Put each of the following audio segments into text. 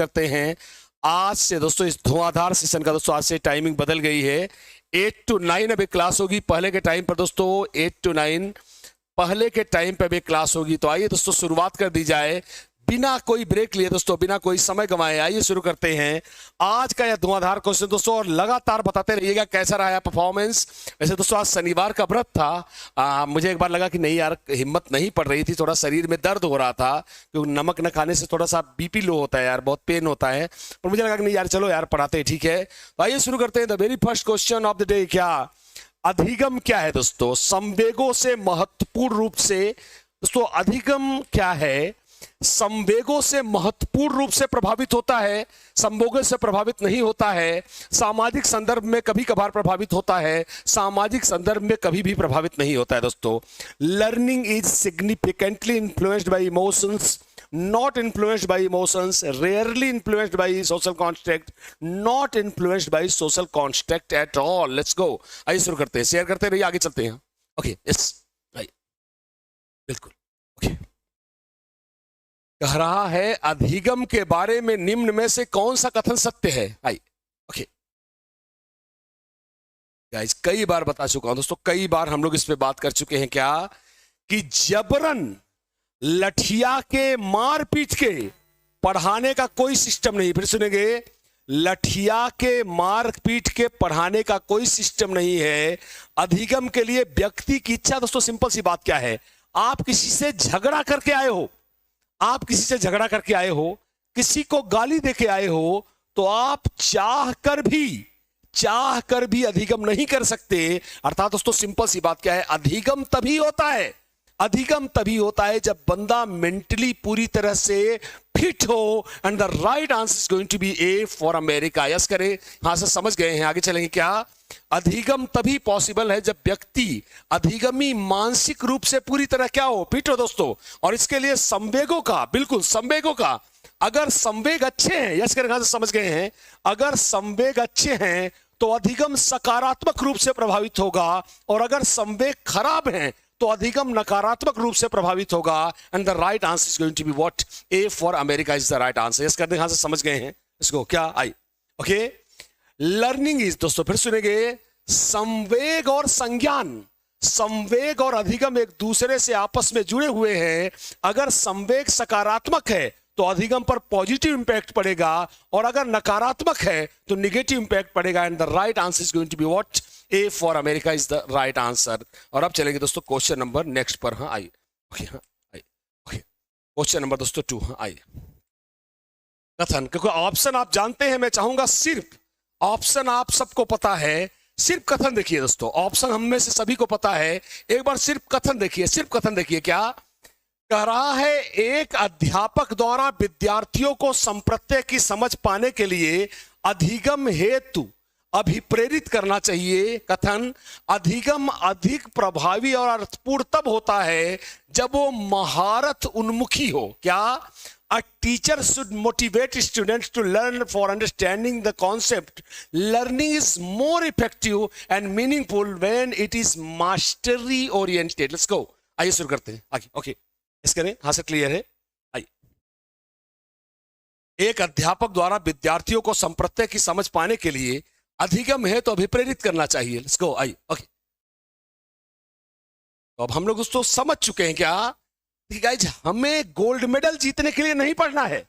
करते हैं। आज से दोस्तों इस धुआंधार सेशन का दोस्तों आज से टाइमिंग बदल गई है। 8 to 9 अब एक क्लास होगी। पहले के टाइम पर दोस्तों 8 to 9 पहले के टाइम पर भी क्लास होगी। तो आइए दोस्तों शुरुआत कर दी जाए बिना कोई ब्रेक लिए दोस्तों, बिना कोई समय गंवाए। आइए शुरू करते हैं आज का यह धुआंधार क्वेश्चन दोस्तों, और लगातार बताते रहिएगा कैसा रहा है परफॉर्मेंस। वैसे दोस्तों आज शनिवार का व्रत था। मुझे एक बार लगा कि नहीं यार, हिम्मत नहीं पड़ रही थी, थोड़ा शरीर में दर्द हो रहा था क्योंकि नमक न खाने से थोड़ा सा बीपी लो होता है यार, बहुत पेन होता है। पर मुझे लगा कि नहीं यार चलो यार पढ़ाते हैं, ठीक है। तो आइए शुरू करते हैं। The very first question of the day, क्या अधिगम क्या है दोस्तों? संवेगों से महत्वपूर्ण रूप से दोस्तों अधिगम क्या है? संवेगों से महत्वपूर्ण रूप से प्रभावित होता है, संभोगों से प्रभावित नहीं होता है। सामाजिक संदर्भ में कभी कभार प्रभावित होता है, सामाजिक संदर्भ में कभी भी प्रभावित नहीं होता है दोस्तों। Learning is significantly influenced by emotions, not influenced by emotions, rarely influenced by social construct, not influenced by social construct at all. Let's go. आइए शुरू करते हैं, शेयर करते रहिए, आगे चलते हैं। ओके यस, आइए बिल्कुल। ओके, कह रहा है अधिगम के बारे में निम्न में से कौन सा कथन सत्य है? आइए ओके गाइस, कई बार बता चुका हूं दोस्तों, कई बार हम लोग इस पे बात कर चुके हैं क्या कि जबरन लठिया के मारपीट के पढ़ाने का कोई सिस्टम नहीं। फिर सुनेंगे, लठिया के मारपीट के पढ़ाने का कोई सिस्टम नहीं है। अधिगम के लिए व्यक्ति की इच्छा दोस्तों, सिंपल सी बात क्या है, आप किसी से झगड़ा करके आए हो, आप किसी से झगड़ा करके आए हो, किसी को गाली देके आए हो, तो आप चाह कर भी अधिगम नहीं कर सकते। अर्थात दोस्तों सिंपल सी बात क्या है, अधिगम तभी होता है, अधिगम तभी होता है जब बंदा मेंटली पूरी तरह से फिट हो। And the right answer is going to be A for America. Yes करें, यहां से समझ गए हैं, आगे चलेंगे। क्या अधिगम तभी पॉसिबल है जब व्यक्ति अधिगमी मानसिक रूप से पूरी तरह क्या हो, फिट हो दोस्तों। और इसके लिए संवेगों का, बिल्कुल संवेगों का, अगर संवेग अच्छे हैं, यस करें, यहां से समझ गए हैं, अगर संवेग अच्छे हैं तो अधिगम सकारात्मक रूप से प्रभावित होगा, और अगर संवेग खराब हैं तो अधिगम नकारात्मक रूप से प्रभावित होगा। And the right answer is going to be what? A for America is the right answer. Yes करते हैं, यहां से समझ गए हैं इसको। क्या आई ओके, लर्निंग इज दोस्तों, फिर सुनेंगे, संवेग और संज्ञान, संवेग और अधिगम एक दूसरे से आपस में जुड़े हुए हैं। अगर संवेग सकारात्मक है तो अधिगम पर पॉजिटिव इंपैक्ट पड़ेगा, और अगर नकारात्मक है तो नेगेटिव इंपैक्ट पड़ेगा। And the right answer is going to be what? A for America is the right answer. और अब चलेंगे दोस्तों क्वेश्चन नंबर नेक्स्ट पर। हाँ आइए, ओके हाँ आइए, ओके क्वेश्चन नंबर दोस्तों 2। हाँ आइए, कथन, क्योंकि ऑप्शन आप जानते हैं, मैं चाहूंगा सिर्फ ऑप्शन आप सबको पता है, सिर्फ कथन देखिए दोस्तों। ऑप्शन हम में से सभी को पता है, एक बार सिर्फ कथन देखिए, सिर्फ कथन देखिए। क्या कह रहा है? एक अध्यापक द्वारा विद्यार्थियों को संप्रत्यय की समझ पाने के लिए अधिगम हेतु अभिप्रेरित करना चाहिए। कथन, अधिगम अधिक प्रभावी और अर्थपूर्ण तब होता है जब वो महारत उन्मुखी हो। क्या? A teacher should motivate students to learn for understanding the concept. Learning is more effective and meaningful when it is mastery oriented. Let's go. आइए शुरू करते हैं आगे। ओके इस करें, हाँ से क्लियर है। आइए, एक अध्यापक द्वारा विद्यार्थियों को संप्रत्यय की समझ पाने के लिए अधिगम है तो अभिप्रेरित करना चाहिए। Let's go. आइए ओके, तो अब हम लोग उसको समझ चुके हैं क्या गाइज, हमें गोल्ड मेडल जीतने के लिए नहीं पढ़ना है,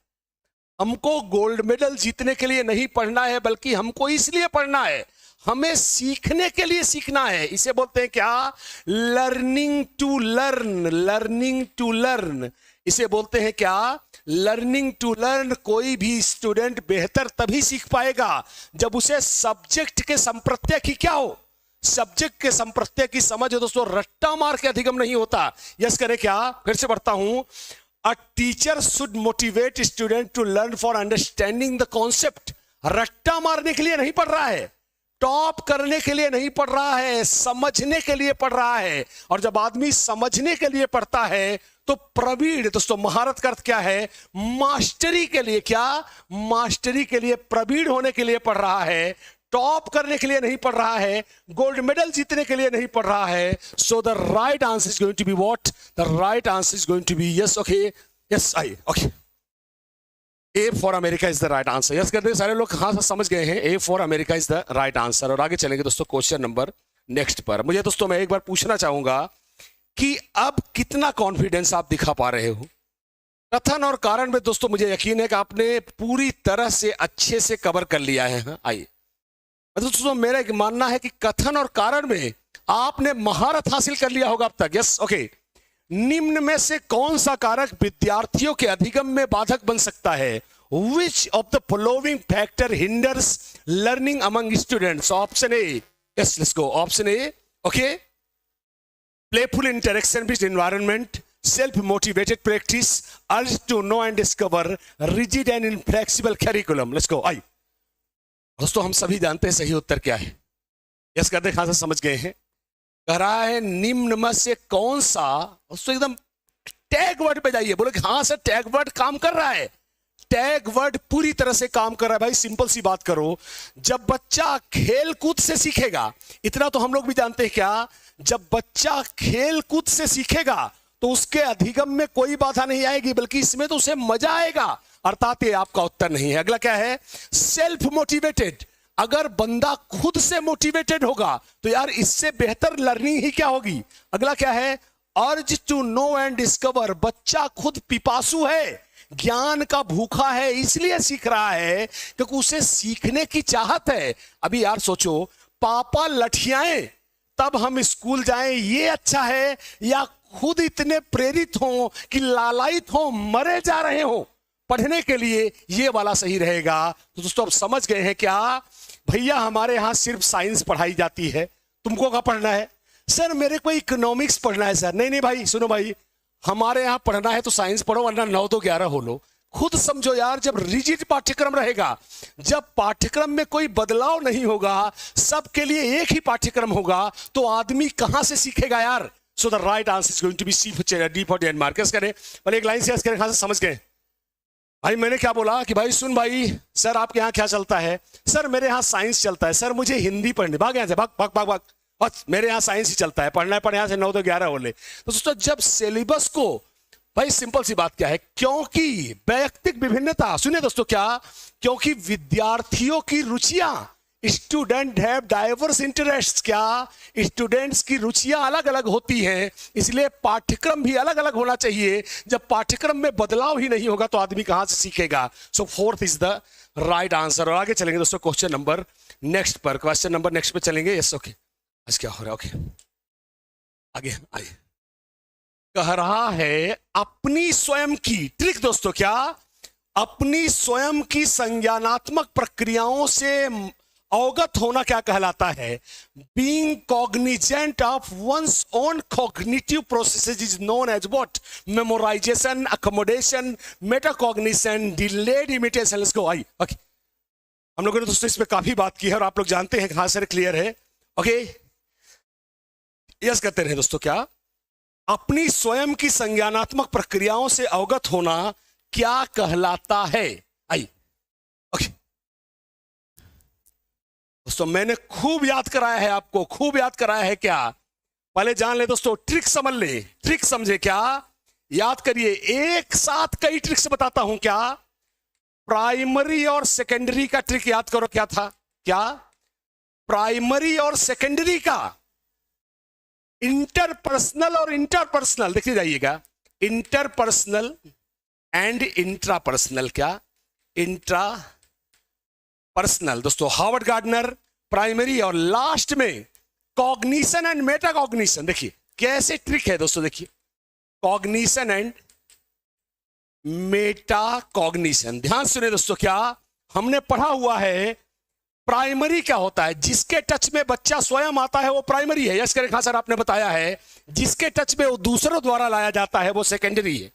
हमको गोल्ड मेडल जीतने के लिए नहीं पढ़ना है, बल्कि हमको इसलिए पढ़ना है, हमें सीखने के लिए सीखना है। इसे बोलते हैं क्या? Learning to learn, learning to learn. इसे बोलते हैं क्या? Learning to learn. कोई भी स्टूडेंट बेहतर तभी सीख पाएगा जब उसे सब्जेक्ट के संप्रत्यय की क्या हो, सब्जेक्ट के संप्रत्यय की समझ हो दोस्तों। रट्टा मार के अधिगम नहीं होता। यस करें क्या? फिर से पढ़ता हूं, a teacher should motivate student to learn for understanding the concept. रट्टा मारने के लिए नहीं पढ़ रहा है, टॉप करने के लिए नहीं पढ़ रहा है, समझने के लिए पढ़ रहा है। और जब आदमी समझने के लिए पढ़ता है तो प्रवीण दोस्तों, महारत का अर्थ क्या है? मास्टरी के लिए। क्या? मास्टरी के लिए, प्रवीण होने के लिए पढ़ रहा है, टॉप करने के लिए नहीं पढ़ रहा है, गोल्ड मेडल जीतने के लिए नहीं पढ़ रहा है। So the right answer is going to be what? The right answer is going to be yes. Okay yes, I okay A for America is the right answer. Yes करते सारे लोग हाँ समझ गए हैं, A for America is the right answer. और आगे चलेंगे दोस्तों क्वेश्चन नंबर नेक्स्ट पर। मुझे दोस्तों मैं एक बार पूछना चाहूंगा कि अब कितना कॉन्फिडेंस आप दिखा पा रहे हो। कथन और कारण में दोस्तों मुझे यकीन है कि आपने पूरी तरह से अच्छे से कवर कर लिया है। हाँ आइए, दोस्तों मेरा एक मानना है कि कथन और कारण में आपने महारत हासिल कर लिया होगा अब तक। Yes okay. निम्न में से कौन सा कारक विद्यार्थियों के अधिगम में बाधक बन सकता है? Which of the following factor hinders learning among students? Option A, yes let's go, option A okay, playful interaction with environment, self motivated practice, urge to know and discover, rigid and inflexible curriculum. Let's go. आई दोस्तों हम सभी जानते हैं सही उत्तर क्या है। Yes करते खासा समझ गए हैं। कह रहा है निम्न में से कौन सा, दोस्तों एकदम टैग वर्ड पे जाइए, बोले कि हाँ सर टैग वर्ड काम कर रहा है। टैग वर्ड पूरी तरह से काम कर रहा है भाई। सिंपल सी बात करो, जब बच्चा खेल कूद से सीखेगा, इतना तो हम लोग भी जानते हैं क्या, जब बच्चा खेल कूद से सीखेगा तो उसके अधिगम में कोई बाधा नहीं आएगी, बल्कि इसमें तो उसे मजा आएगा। अर्थात ये आपका उत्तर नहीं है। अगला क्या है? Self motivated. अगर बंदा खुद से मोटिवेटेड होगा तो यार इससे बेहतर लर्निंग ही क्या होगी। अगला क्या है? अर्ज टू नो एंड डिस्कवर। बच्चा खुद पिपासु है, ज्ञान का भूखा है, इसलिए सीख रहा है क्योंकि उसे सीखने की चाहत है। अभी यार सोचो, पापा लठियाएं तब हम स्कूल जाएं ये अच्छा है, या खुद इतने प्रेरित हो कि लालायित हो, मरे जा रहे हो पढ़ने के लिए, ये वाला सही रहेगा। तो दोस्तों अब समझ गए हैं क्या? भैया हमारे यहां सिर्फ साइंस पढ़ाई जाती है, तुमको क्या पढ़ना है? सर मेरे को इकोनॉमिक्स पढ़ना है सर। नहीं नहीं भाई सुनो भाई, हमारे यहां पढ़ना है तो साइंस पढ़ो, वरना 9 तो 11 हो लो। खुद समझो यार, जब रिजिड पाठ्यक्रम रहेगा, जब पाठ्यक्रम में कोई बदलाव नहीं होगा, सबके लिए एक ही पाठ्यक्रम होगा, तो आदमी कहां से सीखेगा यार? So the right answer is going to be C for D for Denmark. कैसे करें? पर एक लाइन से करें, कहां से समझ गए भाई? मैंने क्या बोला कि भाई सुन भाई, सर आपके यहाँ क्या चलता है? सर मेरे यहाँ साइंस चलता है। सर मुझे हिंदी पढ़नी, भाग यहाँ से, भाग भाग भाग भाग, बस मेरे यहाँ साइंस ही चलता है, पढ़ना है पढ़ यहाँ से 9 तो 11 हो ले। तो दोस्तों जब सिलेबस को, भाई सिंपल सी बात क्या है, क्योंकि वैयक्तिक विभिन्नता, सुनिए दोस्तों क्या, क्योंकि विद्यार्थियों की रुचियां, स्टूडेंट हैव डाइवर्स इंटरेस्ट, क्या स्टूडेंट्स की रुचियां अलग अलग होती हैं, इसलिए पाठ्यक्रम भी अलग अलग होना चाहिए। जब पाठ्यक्रम में बदलाव ही नहीं होगा तो आदमी कहां से सीखेगा? So fourth is the right answer. और आगे चलेंगे दोस्तों क्वेश्चन नंबर नेक्स्ट पर। क्वेश्चन नंबर नेक्स्ट पे चलेंगे। यस ओके, आज क्या हो रहा है? ओके आगे आइए। कह रहा है अपनी स्वयं की ट्रिक, दोस्तों क्या, अपनी स्वयं की संज्ञानात्मक प्रक्रियाओं से अवगत होना क्या कहलाता है? Being cognizant of one's own cognitive processes is known as what? Memorisation, accommodation, metacognition, delayed imitation. Let's go. I okay, हम लोगों ने दोस्तों इस पे काफी बात की है और आप लोग जानते हैं कि हाँ सर क्लियर है। ओके यस करते रहे दोस्तों। क्या अपनी स्वयं की संज्ञानात्मक प्रक्रियाओं से अवगत होना क्या कहलाता है? आई ओके दोस्तों, मैंने खूब याद कराया है आपको, खूब याद कराया है। क्या पहले जान ले दोस्तों, ट्रिक समझ ले, ट्रिक समझे क्या, याद करिए, एक साथ कई ट्रिक्स बताता हूं। क्या प्राइमरी और सेकेंडरी का ट्रिक याद करो, क्या था? क्या प्राइमरी और सेकेंडरी का, इंटरपर्सनल और इंटरपर्सनल, देखिए जाइएगा, इंटरपर्सनल एंड इंट्रापर्सनल। क्या इंट्रा पर्सनल दोस्तों, हार्वर्ड गार्डनर, प्राइमरी, और लास्ट में कॉग्निशन एंड मेटाकॉग्निशन। देखिए कैसे ट्रिक है दोस्तों, देखिए कॉग्निशन एंड मेटाकॉग्निशन। ध्यान सुने दोस्तों, क्या हमने पढ़ा हुआ है, प्राइमरी क्या होता है? जिसके टच में बच्चा स्वयं आता है वो प्राइमरी है। यस करें, हाँ सर आपने बताया है। जिसके टच में वो दूसरों द्वारा लाया जाता है वो सेकेंडरी है।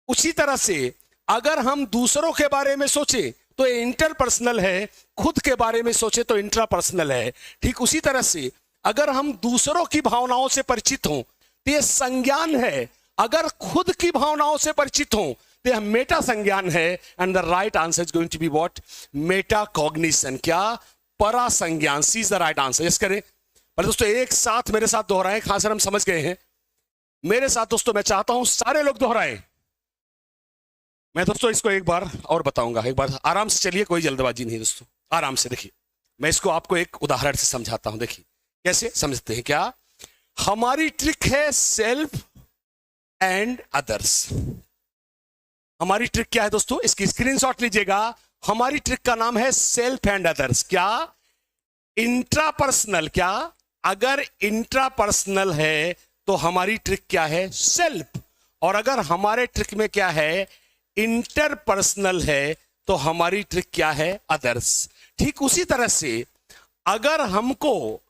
उसी तरह से अगर हम दूसरों के बारे में सोचें तो इंटरपर्सनल है, खुद के बारे में सोचे तो इंट्रापर्सनल है। ठीक उसी तरह से अगर हम दूसरों की भावनाओं से परिचित हों तो ये संज्ञान है, अगर खुद की भावनाओं से परिचित हों तो यह मेटा संज्ञान है। And the right answer is going to be what? Metacognition. क्या परा संज्ञान, C is the right answer. Yes करें। पर दोस्तों एक साथ मेरे साथ दोहराएं, खास कर हम समझ गए हैं। मेरे साथ दोस्तों मैं चाहता हूं सारे लोग दोहराएं, मैं दोस्तों इसको एक बार और बताऊंगा, एक बार आराम से चलिए, कोई जल्दबाजी नहीं दोस्तों, आराम से देखिए। मैं इसको आपको एक उदाहरण से समझाता हूं, देखिए कैसे समझते हैं। क्या हमारी ट्रिक है सेल्फ एंड अदर्स। हमारी ट्रिक क्या है दोस्तों, इसकी स्क्रीनशॉट लीजिएगा। हमारी ट्रिक का नाम है सेल्फ एंड अदर्स। क्या इंट्रापर्सनल, क्या अगर इंट्रापर्सनल है तो हमारी ट्रिक क्या है सेल्फ, और अगर हमारे ट्रिक में क्या है इंटरपर्सनल है तो हमारी ट्रिक क्या है अदर्स। ठीक उसी तरह से अगर हमको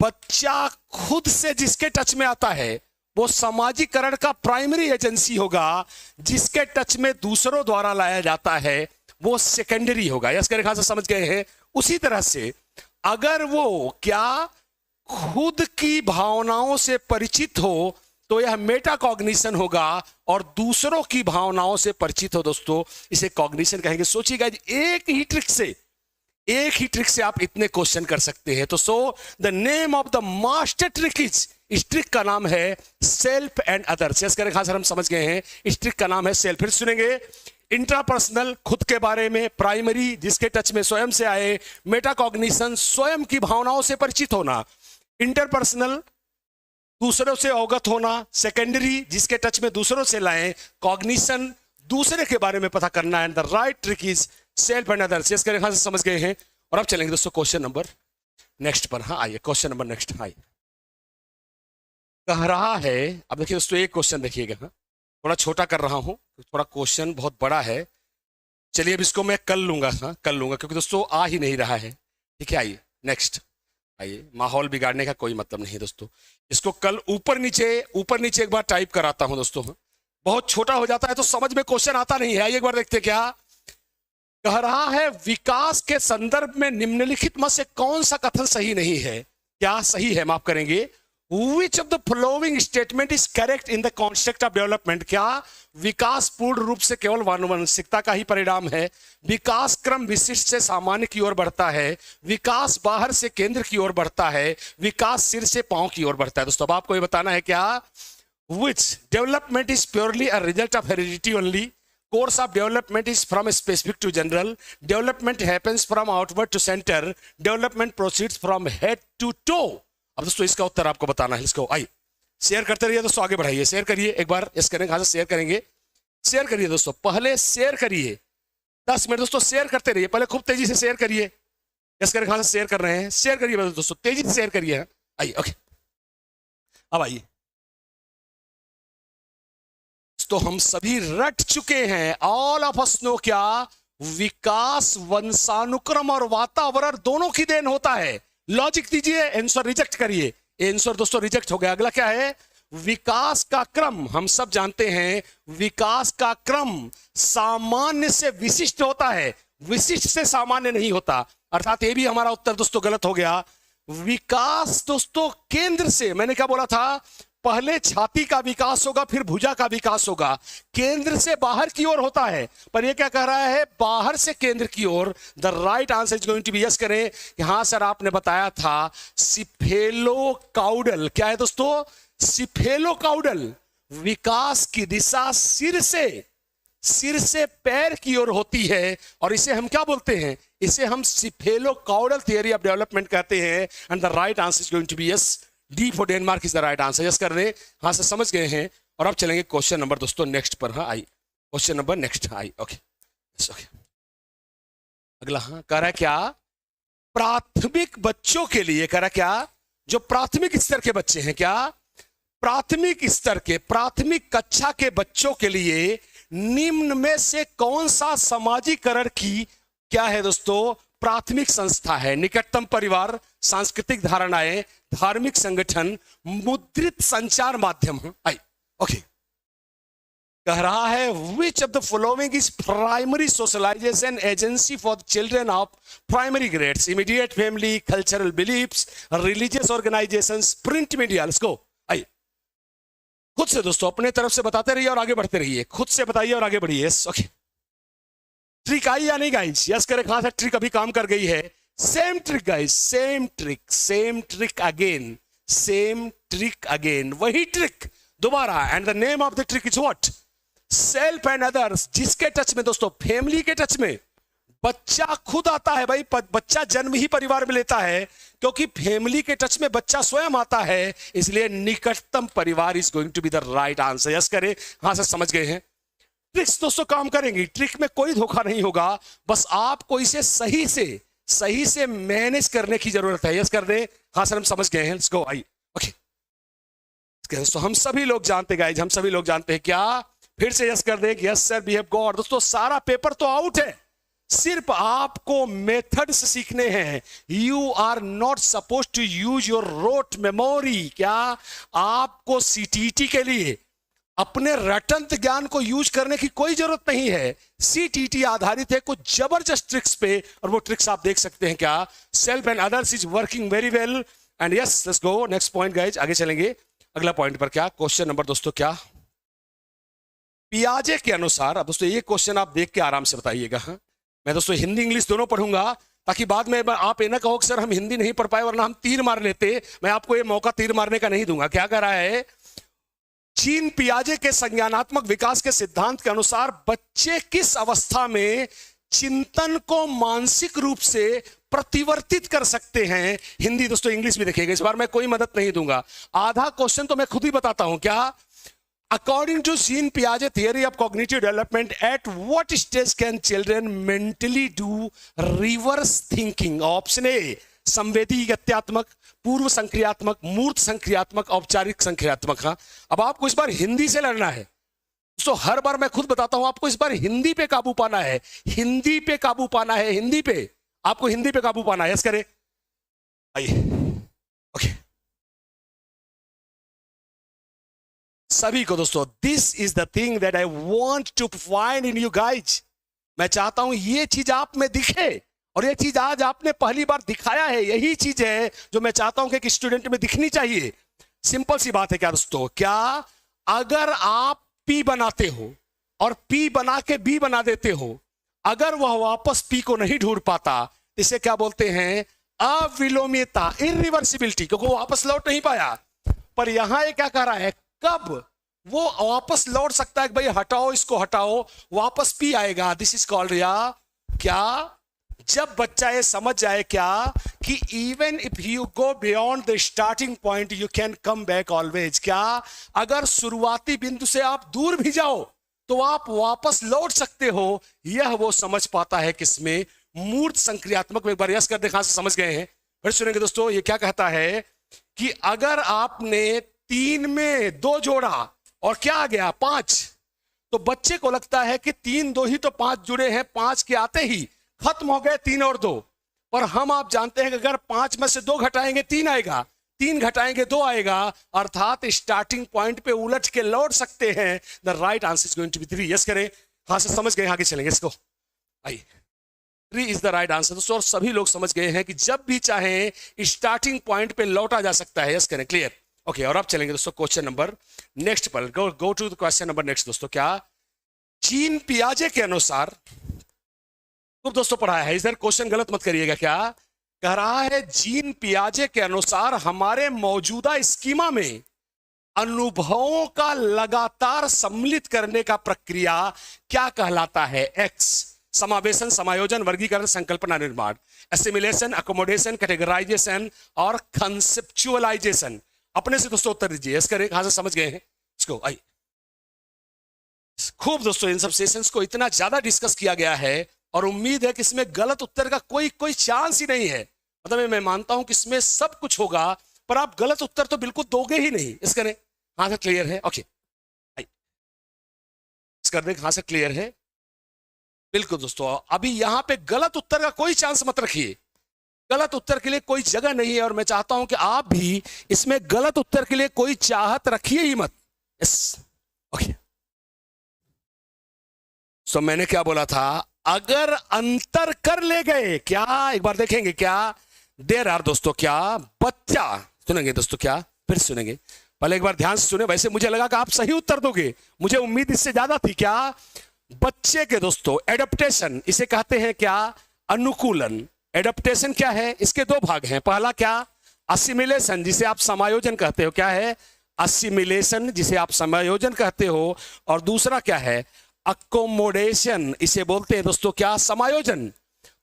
बच्चा खुद से जिसके टच में आता है वो सामाजिकरण का प्राइमरी एजेंसी होगा, जिसके टच में दूसरों द्वारा लाया जाता है वो सेकेंडरी होगा। यस करें, खास समझ गए हैं। उसी तरह से अगर वो क्या खुद की भावनाओं से परिचित हो तो यह मेटा कॉग्निशन होगा, और दूसरों की भावनाओं से परिचित हो दोस्तों इसे कॉग्निशन कहेंगे। सोचिएगा एक ही ट्रिक से आप इतने क्वेश्चन कर सकते हैं। तो so the name of the master trick इस ट्रिक का नाम है सेल्फ एंड अदर्स। यस करें, खास हम समझ गए हैं, इस ट्रिक का नाम है सेल्फ। फिर सुनेंगे इंट्रापर्सनल खुद के बारे में, प्राइमरी जिसके टच में स्वयं से आए, मेटाकॉग्निशन स्वयं की भावनाओं से परिचित होना, इंटरपर्सनल दूसरों से अवगत होना, सेकेंडरी जिसके टच में दूसरों से लाएं, कॉग्निशन दूसरे के बारे में पता करना, and the right trick is self and others. Yes करें, खास समझ गए हैं। और अब चलेंगे दोस्तों क्वेश्चन नंबर नेक्स्ट पर। हाँ आइए, क्वेश्चन नंबर नेक्स्ट आइए। कह रहा है, अब देखिए दोस्तों एक क्वेश्चन देखिएगा, थोड़ा छोटा कर रहा हूं, थोड़ा क्वेश्चन बहुत बड़ा है। चलिए अब इसको मैं कर लूंगा, हाँ कर लूंगा, क्योंकि दोस्तों आ ही नहीं रहा है। ठीक है, आइए नेक्स्ट, आइए, माहौल बिगाड़ने का कोई मतलब नहीं दोस्तों। इसको कल ऊपर नीचे एक बार टाइप कराता हूं दोस्तों। बहुत छोटा हो जाता है तो समझ में क्वेश्चन आता नहीं है। आइए एक बार देखते क्या कह रहा है। विकास के संदर्भ में निम्नलिखित में से कौन सा कथन सही नहीं है, क्या सही है, माफ करेंगे। Which of the following statement is correct in the context of development? क्या विकास पूर्ण रूप से केवल आनुवंशिकता का ही परिणाम है? विकास क्रम विशिष्ट से सामान्य की ओर बढ़ता है, विकास बाहर से केंद्र की ओर बढ़ता है, विकास सिर से पांव की ओर बढ़ता है। दोस्तों अब आपको ये बताना है क्या which development is purely a result of heredity only, course of development is from specific to general, development happens from outward to center, development proceeds from head to toe। अब दोस्तों इसका उत्तर आपको बताना है। इसको आइए शेयर करते रहिए दोस्तों, आगे बढ़ाइए, शेयर करिए एक बार, यस करेंगे, कहां से शेयर करेंगे, शेयर करिए दोस्तों, पहले शेयर करिए 10 मिनट दोस्तों, शेयर करते रहिए, पहले खूब तेजी से शेयर करिए, यस करेंगे, कहां से शेयर कर रहे हैं, शेयर करिए दोस्तों, तेजी से शेयर करिए। आइए ओके, अब आइए, तो हम सभी रट चुके हैं, ऑल ऑफ अस नो क्या विकास वंशानुक्रम और वातावरण दोनों की देन होता है। लॉजिक दीजिए, आंसर रिजेक्ट करिए, आंसर दोस्तों रिजेक्ट हो गया। अगला क्या है, विकास का क्रम, हम सब जानते हैं विकास का क्रम सामान्य से विशिष्ट होता है, विशिष्ट से सामान्य नहीं होता, अर्थात ये भी हमारा उत्तर दोस्तों गलत हो गया। विकास दोस्तों केंद्र से, मैंने क्या बोला था, पहले छाती का विकास होगा फिर भुजा का विकास होगा, केंद्र से बाहर की ओर होता है, पर ये क्या कह रहा है, बाहर से केंद्र की ओर। The right answer is going to be, yes करें, हाँ सर आपने बताया था सिफेलोकाउडल, क्या है दोस्तों, सिफेलोकाउडल विकास की दिशा सिर से पैर की ओर होती है, और इसे हम क्या बोलते हैं, इसे हम सिफेलोकाउडल थियरी ऑफ डेवलपमेंट कहते हैं। And the right answer is going to be yes, D for Denmark is the right answer. Yes कर रहे, हाँ से समझ गए हैं। और अब चलेंगे क्वेश्चन नंबर दोस्तों नेक्स्ट पर। हाँ आई, क्वेश्चन नंबर नेक्स्ट आई, ओके ओके। अगला हाँ कह रहा है क्या, प्राथमिक बच्चों के लिए, कह रहा क्या, जो प्राथमिक स्तर के बच्चे हैं, क्या प्राथमिक स्तर के, प्राथमिक कक्षा के बच्चों के लिए निम्न में से कौन सा समाजीकरण की क्या है दोस्तों प्राथमिक संस्था है। निकटतम परिवार, सांस्कृतिक धारणाएं, धार्मिक संगठन, मुद्रित संचार माध्यम। आई ओके, कह रहा है which of the following is primary socialisation agency for children of primary grades, immediate family, cultural beliefs, religious organisations, print media. Let's go, आई खुद से दोस्तों अपने तरफ से बताते रहिए और आगे बढ़ते रहिए, खुद से बताइए और आगे बढ़िए। यस ओके, ट्रिक आई या नहीं गाइस, यस करें, कहां से ट्रिक अभी काम कर गई है, same trick guys, same trick again, same trick again, वही ट्रिक दोबारा। And the name of the trick is what, self and others, जिसके टच में दोस्तों, फैमिली के टच में बच्चा खुद आता है भाई। बच्चा जन्म ही परिवार में लेता है, क्योंकि फैमिली के टच में बच्चा स्वयं आता है, इसलिए निकटतम परिवार is going to be the right answer. Yes करें, हाँ सर समझ गए हैं। ट्रिक्स दोस्तों काम करेंगी, ट्रिक में कोई धोखा नहीं होगा, बस आपको इसे सही से मैनेज करने की जरूरत है। यस कर दे, हाँ सर हम समझ गए हैं। Let's go, I okay. दोस्तों हम सभी लोग जानते गाइज, हम सभी लोग जानते हैं क्या, फिर से यस कर दे, yes sir we have got. दोस्तों सारा पेपर तो आउट है, सिर्फ आपको मेथड्स सीखने हैं। You are not suppose to use your rote memory. क्या आपको सीटीटी के लिए अपने रटंत ज्ञान को यूज करने की कोई जरूरत नहीं है। सीटीटी आधारित है कुछ जबरदस्त ट्रिक्स पे, और वो ट्रिक्स आप देख सकते हैं क्या, self and others is working very well. And yes let's go next point guys, आगे चलेंगे अगला पॉइंट पर। क्या क्वेश्चन नंबर दोस्तों, क्या पियाजे के अनुसार, अब दोस्तों ये क्वेश्चन आप देख के आराम से बताइएगा। हाँ मैं दोस्तों हिंदी इंग्लिश दोनों पढ़ूंगा, ताकि बाद में आप ये ना कहो कि सर हम हिंदी नहीं पढ़ पाए वरना हम तीर मार लेते। मैं आपको ये मौका तीर मारने का नहीं दूंगा। क्या कर रहा है, जीन पियाजे के संज्ञानात्मक विकास के सिद्धांत के अनुसार बच्चे किस अवस्था में चिंतन को मानसिक रूप से प्रतिवर्तित कर सकते हैं। हिंदी दोस्तों, इंग्लिश भी देखिएगा, इस बार मैं कोई मदद नहीं दूंगा, आधा क्वेश्चन तो मैं खुद ही बताता हूं। क्या, according to Jean Piaget theory of cognitive development, at what stage can children mentally do reverse thinking? Option A संवेदी गत्यात्मक, पूर्व संक्रियात्मक, मूर्त संक्रियात्मक, औपचारिक संक्रियात्मक। हाँ अब आपको इस बार हिंदी से लड़ना है। तो हर बार मैं खुद बताता हूं, आपको इस बार हिंदी पे काबू पाना है, हिंदी पे काबू पाना है, हिंदी पे आपको हिंदी पे काबू पाना है। यस करें, आइए ओके। सभी को दोस्तों, this is the thing that I want to find in you guys. मैं चाहता हूं ये चीज आप में दिखे, और ये चीज आज आपने पहली बार दिखाया है। यही चीज है जो मैं चाहता हूं कि एक स्टूडेंट में दिखनी चाहिए। सिंपल सी बात है क्या दोस्तों, क्या अगर आप पी बनाते हो और पी बना के बी बना देते हो, अगर वह वापस पी को नहीं ढूंढ पाता, इसे क्या बोलते हैं, अविलोम्यता, इरिवर्सिबिलिटी, क्योंकि वो वापस लौट नहीं पाया। पर यहां ये क्या कह रहा है, कब वो वापस लौट सकता है, भाई हटाओ इसको हटाओ, वापस पी आएगा। दिस इज कॉल्ड या क्या, जब बच्चा ये समझ जाए क्या कि even if you go beyond the starting point you can come back always. क्या अगर शुरुआती बिंदु से आप दूर भी जाओ तो आप वापस लौट सकते हो, यह वो समझ पाता है किसमें, मूर्त संक्रियात्मक में। एक बार यस कर देखा, समझ गए हैं, फिर सुनेंगे दोस्तों। ये क्या कहता है कि अगर आपने 3 में 2 जोड़ा और क्या आ गया 5, तो बच्चे को लगता है कि 3 2 ही तो 5 जुड़े हैं, 5 के आते ही खत्म हो गए 3 और 2। पर हम आप जानते हैं कि अगर 5 में से 2 घटाएंगे 3 आएगा, 3 घटाएंगे 2 आएगा, अर्थात स्टार्टिंग पॉइंट पे उलट के लौट सकते हैं। The right answer is going to be 3। Yes करें, हाँ से समझ गए, आगे चलेंगे इसको, आइए 3 इज द राइट आंसर दोस्तों। और सभी लोग समझ गए हैं कि जब भी चाहें स्टार्टिंग पॉइंट पे लौटा जा सकता है। यस करें, क्लियर, ओके। और अब चलेंगे दोस्तों क्वेश्चन नंबर नेक्स्ट पर, go to the question number next दोस्तों। क्या जीन पियाजे के अनुसार, खूब दोस्तों पढ़ाया है, इधर क्वेश्चन गलत मत करिएगा। क्या कह रहा है, जीन पियाजे के अनुसार हमारे मौजूदा स्कीमा में अनुभवों का लगातार सम्मिलित करने का प्रक्रिया क्या कहलाता है। एक्स, समावेशन, समायोजन, वर्गीकरण, संकल्पना, निर्माण, एसिमिलेशन, अकोमोडेशन, कैटेगराइजेशन और कंसेप्चुअलाइजेशन। अपने से दोस्तों उत्तर दीजिए। यस करें, कहां से समझ गए हैं इसको, आइए। खूब दोस्तों, इन सब सेशंस को इतना ज्यादा डिस्कस किया गया है और उम्मीद है कि इसमें गलत उत्तर का कोई चांस ही नहीं है। मतलब मैं मानता हूं कि इसमें सब कुछ होगा, पर आप गलत उत्तर तो बिल्कुल दोगे ही नहीं। इस करें, हाँ से क्लियर है, ओके, इस कर दे, हाँ से क्लियर है, बिल्कुल दोस्तों। अभी यहां पे गलत उत्तर का कोई चांस मत रखिए, गलत उत्तर के लिए कोई जगह नहीं है, और मैं चाहता हूं कि आप भी इसमें गलत उत्तर के लिए कोई चाहत रखिए ही मत। Yes, okay. सो मैंने क्या बोला था, अगर अंतर कर ले गए, क्या एक बार देखेंगे, क्या देर आर दोस्तों, क्या बच्चा, सुनेंगे दोस्तों, क्या फिर सुनेंगे, पहले एक बार ध्यान से सुने। वैसे मुझे लगा कि आप सही उत्तर दोगे, मुझे उम्मीद इससे ज्यादा थी। क्या बच्चे के दोस्तों एडेप्टेशन, इसे कहते हैं क्या, अनुकूलन। एडेप्टेशन क्या है, इसके 2 भाग हैं। पहला क्या, असिमिलेशन, जिसे आप समायोजन कहते हो, क्या है, असिमिलेशन जिसे आप समायोजन कहते हो, और दूसरा क्या है, अकोमोडेशन, इसे बोलते हैं दोस्तों क्या, समायोजन।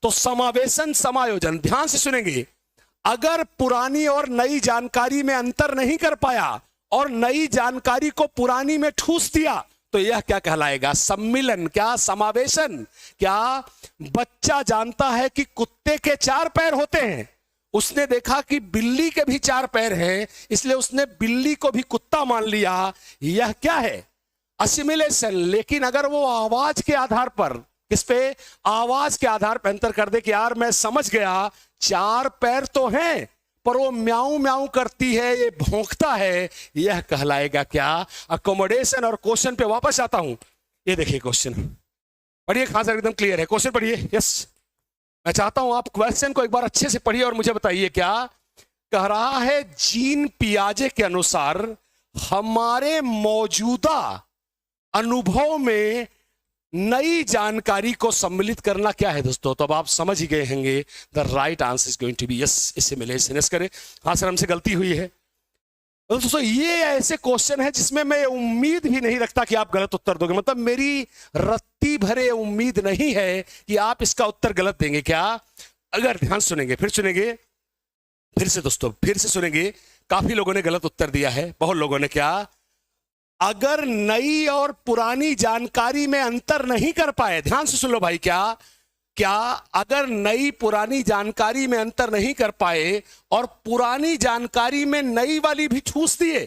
तो समावेशन समायोजन, ध्यान से सुनेंगे, अगर पुरानी और नई जानकारी में अंतर नहीं कर पाया और नई जानकारी को पुरानी में ठूस दिया तो यह क्या कहलाएगा, सम्मिलन, क्या समावेशन। क्या बच्चा जानता है कि कुत्ते के 4 पैर होते हैं, उसने देखा कि बिल्ली के भी 4 पैर हैं, इसलिए उसने बिल्ली को भी कुत्ता मान लिया, यह क्या है, असिमिलेशन। लेकिन अगर वो आवाज के आधार पर, किस पे, आवाज के आधार पर अंतर कर दे कि यार मैं समझ गया 4 पैर तो हैं पर वो म्याऊं म्याऊं करती है, ये भौंकता है, यह कहलाएगा क्या, अकोमोडेशन। और क्वेश्चन पे वापस आता हूं, ये देखिए क्वेश्चन पढ़िए, खास एकदम क्लियर है, क्वेश्चन पढ़िए। यस, मैं चाहता हूं आप क्वेश्चन को एक बार अच्छे से पढ़िए और मुझे बताइए क्या कह रहा है। जीन पियाजे के अनुसार हमारे मौजूदा अनुभव में नई जानकारी को सम्मिलित करना क्या है दोस्तों, तो अब आप समझ ही गए होंगे, the right answer is going to be yes, assimilation. Yes करें, हाँ सर हमसे गलती हुई है। तो दोस्तों ये ऐसे क्वेश्चन है जिसमें मैं उम्मीद भी नहीं रखता कि आप गलत उत्तर दोगे, मतलब मेरी रत्ती भरे उम्मीद नहीं है कि आप इसका उत्तर गलत देंगे। क्या, अगर ध्यान सुनेंगे, फिर सुनेंगे, फिर से दोस्तों फिर से सुनेंगे, काफी लोगों ने गलत उत्तर दिया है, बहुत लोगों ने। क्या, अगर नई और पुरानी जानकारी में अंतर नहीं कर पाए, ध्यान से सुन लो भाई, क्या अगर नई पुरानी जानकारी में अंतर नहीं कर पाए और पुरानी जानकारी में नई वाली भी ठूस दिए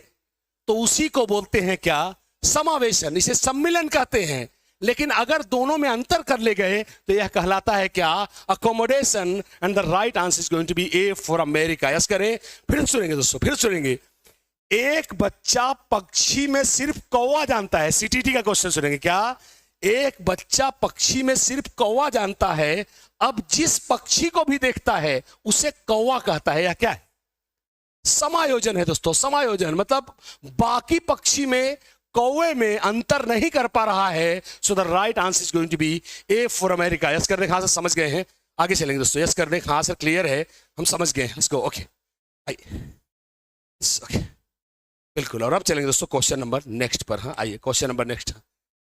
तो उसी को बोलते हैं क्या, समावेशन, इसे सम्मिलन कहते हैं। लेकिन अगर दोनों में अंतर कर ले गए तो यह कहलाता है क्या, accommodation. And the right answer is going to be A for America. Yes करें, फिर सुनेंगे दोस्तों, फिर सुनेंगे। एक बच्चा पक्षी में सिर्फ कौवा जानता है, सीटीटी का क्वेश्चन सुनेंगे। क्या, एक बच्चा पक्षी में सिर्फ कौवा जानता है, अब जिस पक्षी को भी देखता है उसे कौवा कहता है, या क्या है, समायोजन है दोस्तों, समायोजन। मतलब बाकी पक्षी में कौवे में अंतर नहीं कर पा रहा है। So the right answer is going to be A for America. Yes कर दे, हाँ सर समझ गए हैं, आगे चलेंगे दोस्तों। यस कर दे, हाँ सर क्लियर है, हम समझ गए हैं, लेट्स गो। ओके ओके, बिल्कुल। और अब चलेंगे दोस्तों क्वेश्चन नंबर नेक्स्ट पर। हाँ आइए, क्वेश्चन नंबर नेक्स्ट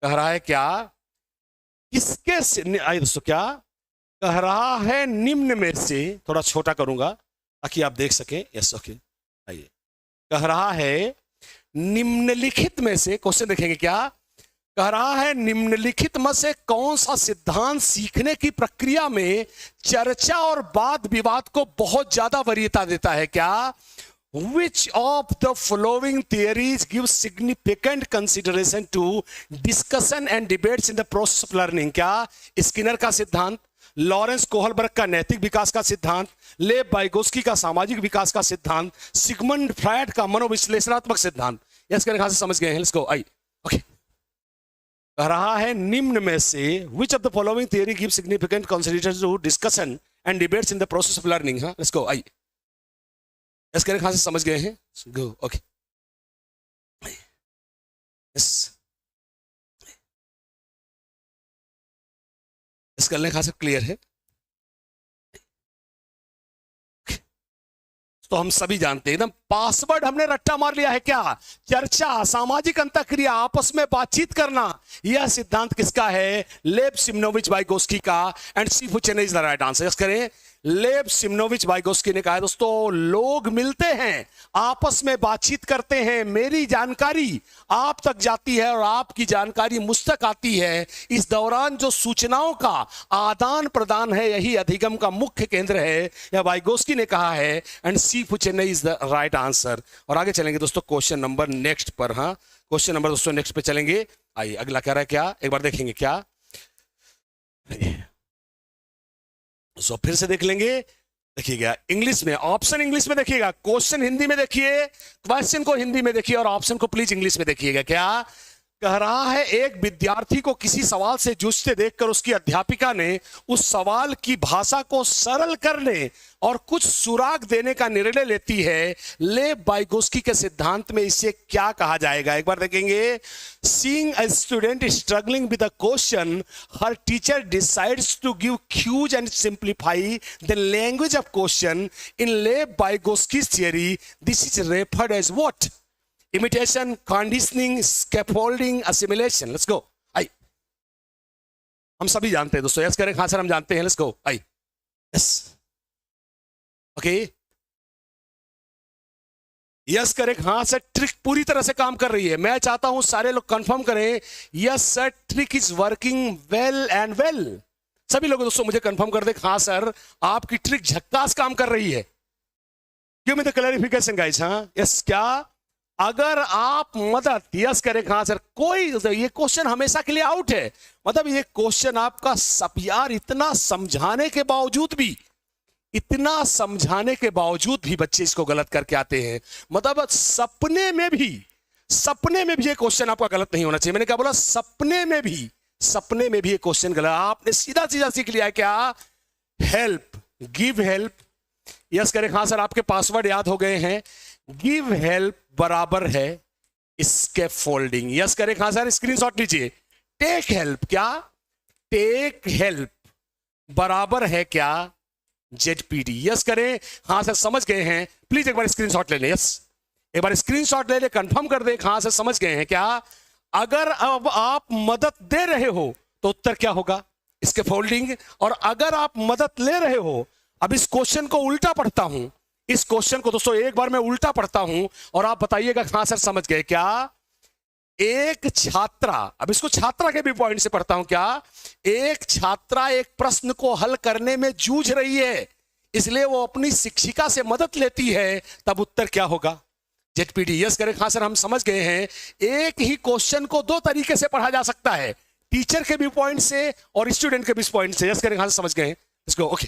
कह रहा है क्या, किसके, आइए दोस्तों, क्या कह रहा है, निम्न में से, थोड़ा छोटा करूंगा ताकि आप देख सकें। यस ओके, आइए, कह रहा है निम्नलिखित में से, क्वेश्चन देखेंगे, क्या कह रहा है, निम्नलिखित में से कौन सा सिद्धांत सीखने की प्रक्रिया में चर्चा और वाद विवाद को बहुत ज्यादा वरीयता देता है। क्या, Which of the following theories gives significant consideration to discussion and debates in the process of learning? क्या, स्किनर का सिद्धांत, लॉरेंस कोहलबर्ग का नैतिक विकास का सिद्धांत, लेव वाइगोस्की का सामाजिक विकास का सिद्धांत, सिगमंड फ्रायड का मनोविश्लेषणात्मक सिद्धांत। यस करें, कहां से समझ गए हैं, लेट्स गो। आई ओके, कह रहा है निम्न में से which of the following theory gives significant consideration to discussion and debates in the process of learning? हाँ लेट्स गो। आई यस करें, कहां से समझ गए हैं, गो। ओके, यस यस कर लें, कहां से क्लियर है। तो हम सभी जानते हैं, एकदम पासवर्ड हमने रट्टा मार लिया है। क्या, चर्चा, सामाजिक अंतःक्रिया, आपस में बातचीत करना, यह सिद्धांत किसका है, लेव सिमनोविच वाइगोस्की का। And C function is the right answer. Yes करें, लेव सिमनोविच वाइगोस्की ने कहा है दोस्तों, लोग मिलते हैं, आपस में बातचीत करते हैं, मेरी जानकारी आप तक जाती है और आपकी जानकारी मुझ तक आती है, इस दौरान जो सूचनाओं का आदान प्रदान है यही अधिगम का मुख्य केंद्र है, यह वाइगोस्की ने कहा है। And C function is the right answer. और आगे चलेंगे दोस्तों क्वेश्चन नंबर नेक्स्ट पर। हाँ क्वेश्चन नंबर दोस्तों नेक्स्ट पे चलेंगे। आइए, अगला कह रहा है क्या, एक बार देखेंगे, क्या सो फिर से देख लेंगे। देखिएगा इंग्लिश में, ऑप्शन इंग्लिश में देखिएगा, क्वेश्चन हिंदी में देखिए, क्वेश्चन को हिंदी में देखिए और ऑप्शन को प्लीज इंग्लिश में देखिएगा। क्या कह रहा है, एक विद्यार्थी को किसी सवाल से जूझते देखकर उसकी अध्यापिका ने उस सवाल की भाषा को सरल करने और कुछ सुराग देने का निर्णय लेती है। लेव वाइगोस्की के सिद्धांत में इसे क्या कहा जाएगा, एक बार देखेंगे। Seeing a student struggling with a question, हर teacher decides to give cues and simplify the language of question. In Lev Vygotsky theory this is referred as what. Imitation, conditioning, scaffolding, assimilation. Let's go, आई। हम सभी जानते हैं दोस्तों, yes करें, हाँ sir हम जानते हैं, let's go, I. Yes, okay, yes correct, हाँ सर ट्रिक पूरी तरह से काम कर रही है। मैं चाहता हूं सारे लोग कंफर्म करें, yes sir trick is working well and well. सभी लोग दोस्तों मुझे कंफर्म कर दे, हाँ सर आपकी ट्रिक झक्कास काम कर रही है। Give me the clarification guys. हाँ यस, क्या अगर आप मदद, यस करेक्ट, हाँ सर कोई, ये क्वेश्चन हमेशा के लिए आउट है। मतलब ये क्वेश्चन आपका सब यार, इतना समझाने के बावजूद भी, इतना समझाने के बावजूद भी बच्चे इसको गलत करके आते हैं। मतलब सपने में भी ये क्वेश्चन आपका गलत नहीं होना चाहिए। मैंने क्या बोला, सपने में भी ये क्वेश्चन गलत। आपने सीधा सीख लिया क्या, हेल्प, गिव हेल्प, यस करें, हाँ सर आपके पासवर्ड याद हो गए हैं। गिव हेल्प बराबर है स्कैफोल्डिंग, यस करें, हाँ सर स्क्रीनशॉट लीजिए। टेक हेल्प, क्या टेक हेल्प बराबर है क्या ZPD, यस करें, हाँ सर समझ गए हैं। प्लीज एक बार स्क्रीनशॉट ले लें, यस एक बार स्क्रीनशॉट ले ले, कंफर्म कर दे, हाँ सर समझ गए हैं क्या। अगर अब आप मदद दे रहे हो तो उत्तर क्या होगा, स्कैफोल्डिंग। और अगर आप मदद ले रहे हो, अब इस क्वेश्चन को उल्टा पढ़ता हूं, इस क्वेश्चन को दोस्तों एक बार मैं उल्टा पढ़ता हूं और आप बताइएगा हाँ सर समझ गए क्या। एक छात्रा, अब इसको छात्रा के भी पॉइंट से पढ़ता हूं, क्या एक छात्रा एक प्रश्न को हल करने में जूझ रही है, इसलिए वो अपनी शिक्षिका से मदद लेती है, तब उत्तर क्या होगा, ZPD, यस करें, हाँ सर हम समझ गए हैं। एक ही क्वेश्चन को दो तरीके से पढ़ा जा सकता है, टीचर के भी पॉइंट से और स्टूडेंट के भी पॉइंट से, यस करें, हाँ समझ गए, इसको ओके।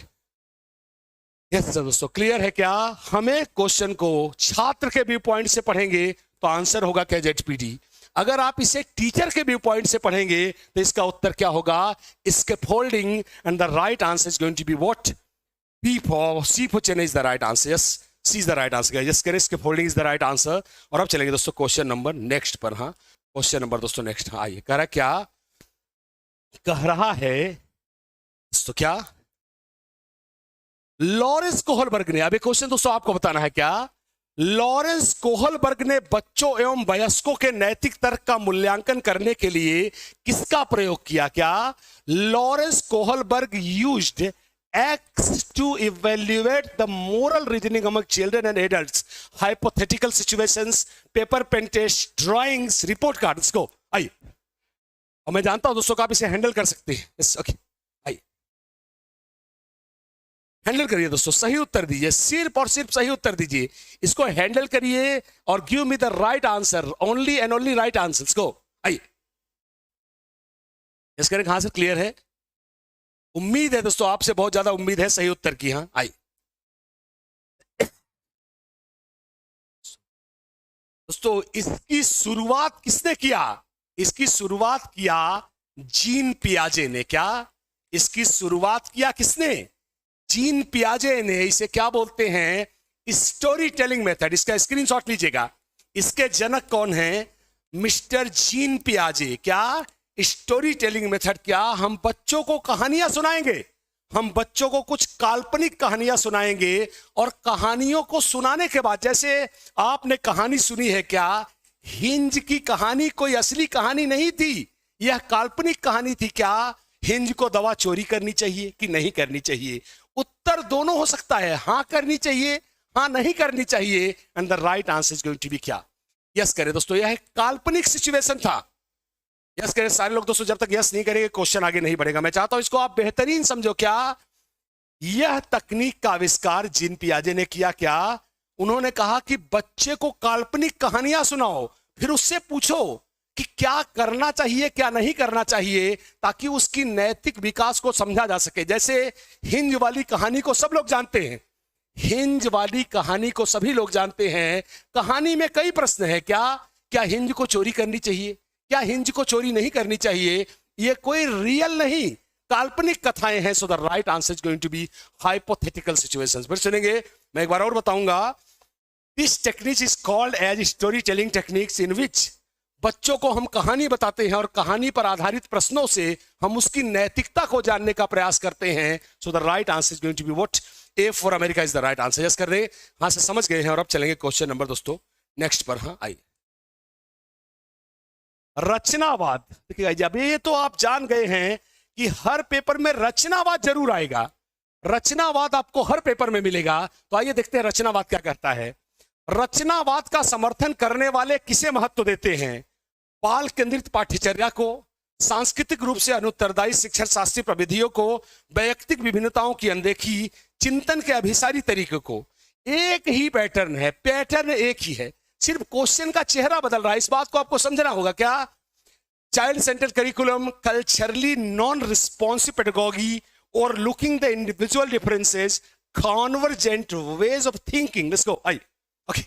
यस सर दोस्तों क्लियर है क्या। हमें क्वेश्चन को छात्र के व्यू पॉइंट से पढ़ेंगे तो आंसर होगा क्या, ZPD। अगर आप इसे टीचर के व्यू पॉइंट से पढ़ेंगे तो इसका उत्तर क्या होगा, scaffolding, and the right answer is going to be what, C for Chennai is the right answer, yes C is the right answer, yes करें, scaffolding is the right answer. और अब चलेंगे दोस्तों क्वेश्चन नंबर नेक्स्ट पर। हाँ question number दोस्तों next, हाँ आइए, कह रहा क्या, कह रहा है दोस्तों क्या, लॉरेंस कोहलबर्ग ने, अभी क्वेश्चन दोस्तों आपको बताना है क्या, लॉरेंस कोहलबर्ग ने बच्चों एवं वयस्कों के नैतिक तर्क का मूल्यांकन करने के लिए किसका प्रयोग किया, क्या Lawrence Kohlberg used X to evaluate the moral reasoning among children and adults, hypothetical situations, paper pen test, drawings, report cards को। आइए, और मैं जानता हूं दोस्तों का आप इसे हैंडल कर सकते हैं, ओके आइए हैंडल करिए दोस्तों, सही उत्तर दीजिए, सिर्फ और सिर्फ सही उत्तर दीजिए, इसको हैंडल करिए और give me the right answer, only and only right answer को। आइए इस करें, कहां से क्लियर है, उम्मीद है दोस्तों आपसे बहुत ज्यादा उम्मीद है सही उत्तर की। हाँ आइए दोस्तों, इसकी शुरुआत किसने किया, इसकी शुरुआत किया जीन पियाजे ने, क्या इसकी शुरुआत किया किसने, जीन पियाजे ने। इसे क्या बोलते हैं, स्टोरी टेलिंग मेथड। इसका स्क्रीनशॉट लीजिएगा, इसके जनक कौन है, मिस्टर जीन पियाजे। क्या स्टोरी टेलिंग मेथड, क्या हम बच्चों को कहानियां सुनाएंगे, हम बच्चों को कुछ काल्पनिक कहानियां सुनाएंगे, और कहानियों को सुनाने के बाद, जैसे आपने कहानी सुनी है क्या, हिंज की कहानी कोई असली कहानी नहीं थी, यह काल्पनिक कहानी थी, क्या हिंज को दवा चोरी करनी चाहिए कि नहीं करनी चाहिए, उत्तर दोनों हो सकता है, हां करनी चाहिए, हां नहीं करनी चाहिए, and the right answer is going to be क्या, यस करें दोस्तों, यह एक काल्पनिक सिचुएशन था, यस करें सारे लोग दोस्तों, जब तक यस नहीं करेंगे क्वेश्चन आगे नहीं बढ़ेगा। मैं चाहता हूं इसको आप बेहतरीन समझो, क्या यह तकनीक का आविष्कार जीन पियाजे ने किया, क्या उन्होंने कहा कि बच्चे को काल्पनिक कहानियां सुनाओ, फिर उससे पूछो कि क्या करना चाहिए क्या नहीं करना चाहिए, ताकि उसकी नैतिक विकास को समझा जा सके। जैसे हिंज वाली कहानी को सब लोग जानते हैं, हिंज वाली कहानी को सभी लोग जानते हैं, कहानी में कई प्रश्न है, क्या हिंज को चोरी करनी चाहिए, क्या हिंज को चोरी नहीं करनी चाहिए, ये कोई रियल नहीं, काल्पनिक कथाएं हैं। So the right answer is going to be hypothetical situations. फिर सुनेंगे, मैं एक बार और बताऊंगा, this technique is called as storytelling techniques, in which बच्चों को हम कहानी बताते हैं और कहानी पर आधारित प्रश्नों से हम उसकी नैतिकता को जानने का प्रयास करते हैं। So the right answer is going to be what, A for America is the right answer. Yes कर रहे, हां से समझ गए हैं। और अब चलेंगे क्वेश्चन नंबर दोस्तों नेक्स्ट पर। हाँ आइए, रचनावाद। देखिएगा जब ये तो आप जान गए हैं कि हर पेपर में रचनावाद जरूर आएगा, रचनावाद आपको हर पेपर में मिलेगा। तो आइए देखते हैं रचनावाद क्या कहता है। रचनावाद का समर्थन करने वाले किसे महत्व देते हैं? बाल केंद्रित पाठ्यचर्या को, सांस्कृतिक रूप से अनुत्तरदायी शिक्षण शास्त्रीय प्रविधियों को, वैयक्तिक विभिन्नताओं की अनदेखी, चिंतन के अभिसारी तरीके को। एक ही पैटर्न है, पैटर्न एक ही है, सिर्फ क्वेश्चन का चेहरा बदल रहा है। इस बात को आपको समझना होगा। क्या? Child centred curriculum, culturally non responsive pedagogy और looking the individual differences, convergent ways of thinking. Let's go. I okay,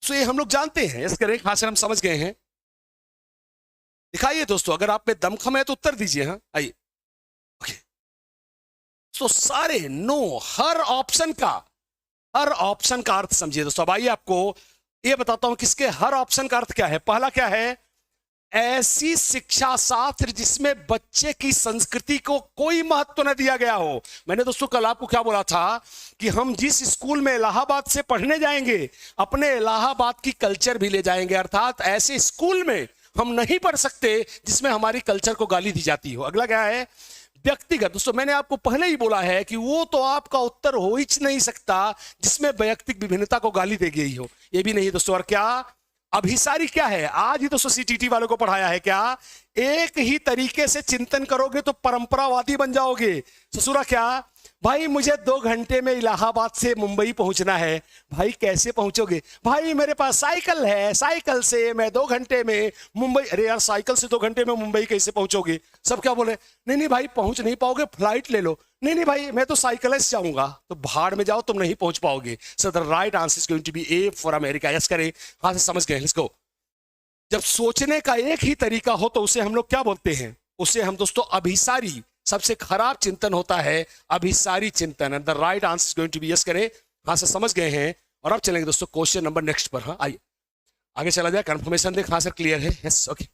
so ये हम लोग जानते हैं, इस करें खास हम समझ गए हैं। दिखाइए दोस्तों, अगर आप में दमखम है तो उत्तर दीजिए। हाँ आइए। ओके, सो सारे नो, हर ऑप्शन का अर्थ समझिए दोस्तों। अब आइए आपको ये बताता हूं किसके हर ऑप्शन का अर्थ क्या है। पहला क्या है? ऐसी शिक्षा शास्त्र जिसमें बच्चे की संस्कृति को कोई महत्व न दिया गया हो। मैंने दोस्तों कल आपको क्या बोला था कि हम जिस स्कूल में इलाहाबाद से पढ़ने जाएंगे, अपने इलाहाबाद की कल्चर भी ले जाएंगे। अर्थात ऐसे स्कूल में हम नहीं पढ़ सकते जिसमें हमारी कल्चर को गाली दी जाती हो। अगला क्या है? व्यक्तिगत। दोस्तों मैंने आपको पहले ही बोला है कि वो तो आपका उत्तर हो ही नहीं सकता जिसमें वैयक्तिक विभिन्नता को गाली दे गई हो, ये भी नहीं है दोस्तों। और क्या? अभिसारी क्या है? आज ही दोस्तों सीटीटी वालों को पढ़ाया है। क्या? एक ही तरीके से चिंतन करोगे तो परंपरावादी बन जाओगे। ससुरा क्या? भाई मुझे 2 घंटे में इलाहाबाद से मुंबई पहुंचना है। भाई कैसे पहुंचोगे? भाई मेरे पास साइकिल है, साइकिल से मैं 2 घंटे में मुंबई। अरे यार साइकिल से 2 घंटे में मुंबई कैसे पहुंचोगे? सब क्या बोले? नहीं नहीं भाई पहुंच नहीं पाओगे, फ्लाइट ले लो। नहीं नहीं भाई मैं तो साइकिल से जाऊंगा। तो भाड़ में जाओ, तुम नहीं पहुंच पाओगे। So the right answer is going to be A for America. Yes करें, हां से समझ गए। Let's go. जब सोचने का एक ही तरीका हो तो उसे हम लोग क्या बोलते हैं? उसे हम दोस्तों अभिसारी। सबसे खराब चिंतन होता है अभिसारी चिंतन। And the right answer is going to be yes करें, हां से समझ गए हैं। और अब चलेंगे दोस्तों क्वेश्चन नंबर नेक्स्ट पर। हाँ आइए आगे चला जाए। कंफर्मेशन देख, हाँ सर क्लियर है। यस ओके,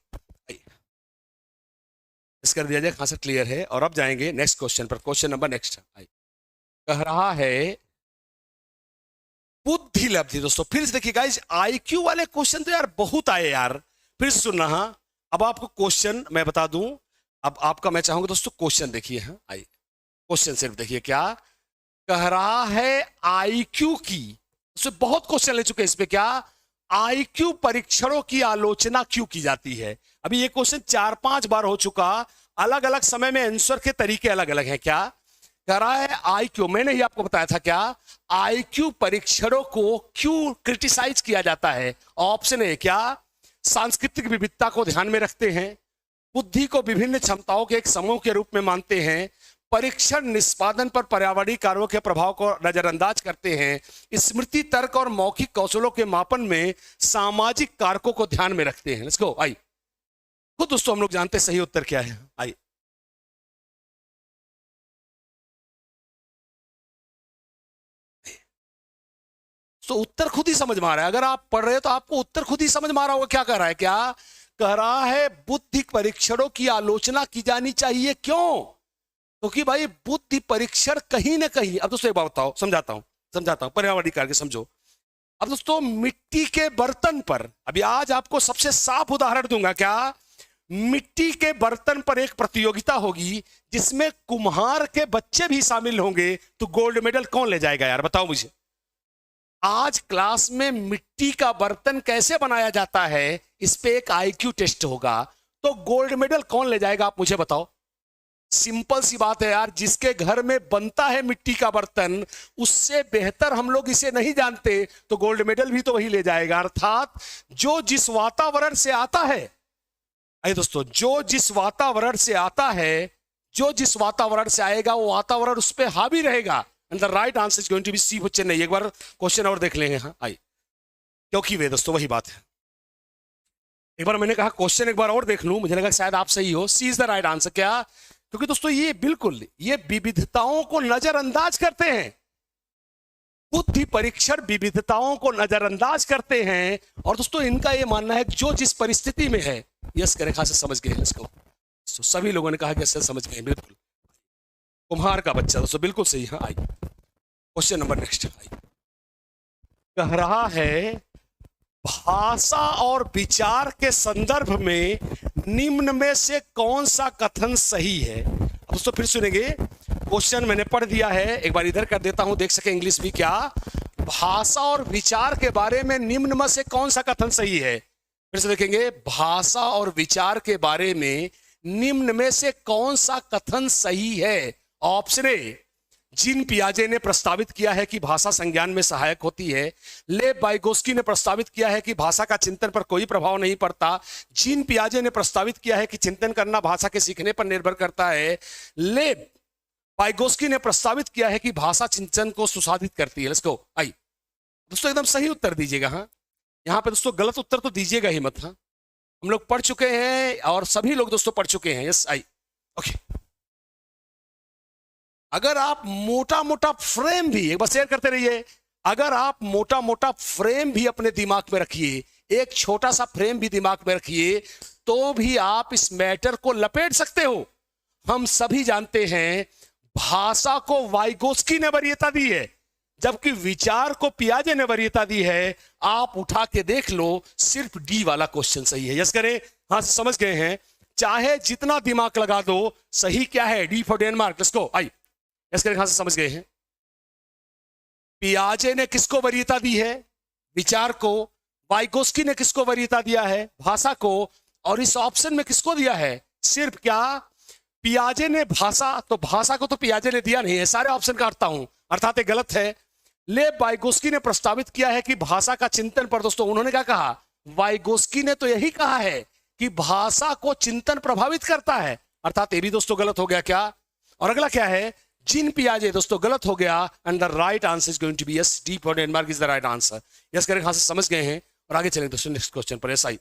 इस कर दिया जाए, हाँ सर क्लियर है। और अब जाएंगे नेक्स्ट क्वेश्चन पर। क्वेश्चन नंबर नेक्स्ट कह रहा है बुद्धि लब्धि। दोस्तों फिर से देखिए गाइस, आईक्यू वाले क्वेश्चन तो यार बहुत आए यार। फिर से सुनना। हाँ अब आपको क्वेश्चन मैं बता दूं। अब आपका मैं चाहूंगा दोस्तों क्वेश्चन देखिए। हाँ आइए क्वेश्चन सिर्फ देखिए। क्या कह रहा है? आईक्यू की, उससे बहुत क्वेश्चन ले चुके हैं इस पे। क्या? आईक्यू परीक्षणों की आलोचना क्यों की जाती है? अभी ये क्वेश्चन 4-5 बार हो चुका। अलग अलग समय में आंसर के तरीके अलग अलग हैं। क्या कह रहा है? आईक्यू, मैंने ही आपको बताया था। क्या आईक्यू परीक्षणों को क्यों क्रिटिसाइज किया जाता है? ऑप्शन ए क्या? सांस्कृतिक विविधता को ध्यान में रखते हैं, बुद्धि को विभिन्न क्षमताओं के एक समूह के रूप में मानते हैं, परीक्षण निष्पादन पर पर्यावरणीय कार्यों के प्रभाव को नजरअंदाज करते हैं, स्मृति तर्क और मौखिक कौशलों के मापन में सामाजिक कारकों को ध्यान में रखते हैं। Let's go. आई खुद दोस्तों हम लोग जानते हैं सही उत्तर क्या है। आई तो उत्तर खुद ही समझ में आ रहा है। अगर आप पढ़ रहे हो तो आपको उत्तर खुद ही समझ में आ रहा होगा क्या कह रहा है। क्या कह रहा है? बुद्धि परीक्षणों की आलोचना की जानी चाहिए। क्यों? क्योंकि भाई बुद्धि परीक्षण कहीं ना कहीं, अब दोस्तों एक बात बताओ, समझाता हूं पर्यावरणीय कार्य समझो। अब दोस्तों मिट्टी के बर्तन पर, अभी आज आपको सबसे साफ उदाहरण दूंगा। क्या? मिट्टी के बर्तन पर एक प्रतियोगिता होगी जिसमें कुम्हार के बच्चे भी शामिल होंगे, तो गोल्ड मेडल कौन ले जाएगा यार बताओ मुझे। आज क्लास में मिट्टी का बर्तन कैसे बनाया जाता है इस पे एक आईक्यू टेस्ट होगा, तो गोल्ड मेडल कौन ले जाएगा आप मुझे बताओ। सिंपल सी बात है यार, जिसके घर में बनता है मिट्टी का बर्तन उससे बेहतर हम लोग इसे नहीं जानते, तो गोल्ड मेडल भी तो वही ले जाएगा। अर्थात जो जिस वातावरण से आता है, अरे दोस्तों जो जिस वातावरण से आता है, जो जिस वातावरण से आएगा वो वातावरण उस पर हावी रहेगा। And the right answer is going to be C for Chennai. एक बार क्वेश्चन और देख लेंगे। हाँ आई, क्योंकि वे दोस्तों वही बात है। एक बार मैंने कहा क्वेश्चन एक बार और देख लूं, मुझे लगा शायद आप सही हो। सी इज द राइट आंसर। क्या? क्योंकि दोस्तों ये बिल्कुल ये विविधताओं को नजरअंदाज करते हैं। बुद्धि परीक्षण विविधताओं को नजरअंदाज करते हैं। और दोस्तों इनका ये मानना है जो जिस परिस्थिति में है, यस करें खास समझ गए इसको। तो सभी लोगों ने कहा कि ऐसे समझ गए, बिल्कुल कुम्हार का बच्चा दोस्तों बिल्कुल सही। हाँ आई क्वेश्चन नंबर नेक्स्ट। आई कह रहा है भाषा और विचार के संदर्भ में निम्न में से कौन सा कथन सही है। अब दोस्तों फिर सुनेंगे, क्वेश्चन मैंने पढ़ दिया है, एक बार इधर कर देता हूं, देख सके इंग्लिश भी। क्या भाषा और विचार के बारे में निम्न में से कौन सा कथन सही है। फिर से देखेंगे, भाषा और विचार के बारे में निम्न में से कौन सा कथन सही है। ऑप्शन ए, जीन पियाजे ने प्रस्तावित किया है कि भाषा संज्ञान में सहायक होती है। लेव वाइगोस्की ने प्रस्तावित किया है कि भाषा का चिंतन पर कोई प्रभाव नहीं पड़ता। जीन पियाजे ने प्रस्तावित किया है कि चिंतन करना भाषा के सीखने पर निर्भर करता है। लेव वाइगोस्की ने प्रस्तावित किया है कि भाषा चिंतन को सुसाधित करती है। Let's go. आई दोस्तों एकदम सही उत्तर दीजिएगा। हाँ, यहाँ पे दोस्तों गलत उत्तर तो दीजिएगा ही मत। हाँ, हम लोग पढ़ चुके हैं और सभी लोग दोस्तों पढ़ चुके हैं। Yes, I okay. अगर आप मोटा मोटा फ्रेम भी एक बार शेयर करते रहिए, अगर आप मोटा मोटा फ्रेम भी अपने दिमाग में रखिए, एक छोटा सा फ्रेम भी दिमाग में रखिए, तो भी आप इस मैटर को लपेट सकते हो। हम सभी जानते हैं भाषा को वाइगोस्की ने वरीयता दी है, जबकि विचार को पियाजे ने वरीयता दी है। आप उठा के देख लो, सिर्फ डी वाला क्वेश्चन सही है। यस करें, हाँ समझ गए हैं। चाहे जितना दिमाग लगा दो, सही क्या है, D for Denmark. Let's go. I yes करें, हाँ से समझ गए हैं। पियाजे ने किसको वरीयता दी है, विचार को। वाइगोस्की ने किसको वरीयता दिया है, भाषा को। और इस ऑप्शन में किसको दिया है, सिर्फ क्या पियाजे ने भाषा, तो भाषा को तो पियाजे ने दिया नहीं है। सारे ऑप्शन काटता हूं, अर्थात ये गलत है। लेव वाइगोस्की ने प्रस्तावित किया है कि भाषा का चिंतन पर, दोस्तों उन्होंने क्या कहा, वाइगोस्की ने तो यही कहा है कि भाषा को चिंतन प्रभावित करता है, अर्थात ये भी दोस्तों गलत हो गया। क्या, और अगला क्या है, जीन पियाजे, दोस्तों गलत हो गया। And the right answer is going to be yes, D for Denmark is the right answer. Yes करें, हाँ से समझ गए हैं। और आगे चलेंगे दोस्तों नेक्स्ट क्वेश्चन पर। यस, आई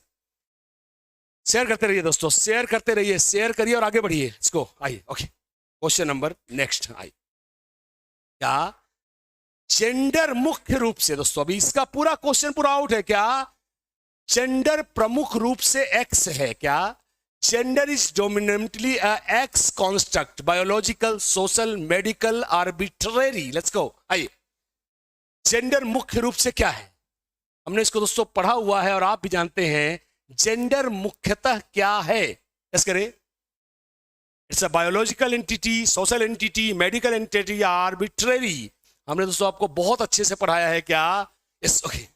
शेयर करते रहिए दोस्तों, शेयर करते रहिए, शेयर करिए और आगे बढ़िए। इसको आइए, ओके क्वेश्चन नंबर नेक्स्ट। आई क्या जेंडर मुख्य रूप से, दोस्तों अभी इसका पूरा क्वेश्चन पूरा आउट है। क्या जेंडर प्रमुख रूप से एक्स है। क्या gender is dominantly x construct, biological, social, medical, arbitrary. Let's go. आइए, जेंडर मुख्य रूप से क्या है, हमने इसको दोस्तों पढ़ा हुआ है और आप भी जानते हैं जेंडर मुख्यतः क्या है। यस करें, it's a biological entity, social entity, medical entity, arbitrary. हमने दोस्तों आपको बहुत अच्छे से पढ़ाया है। क्या यस, ओके।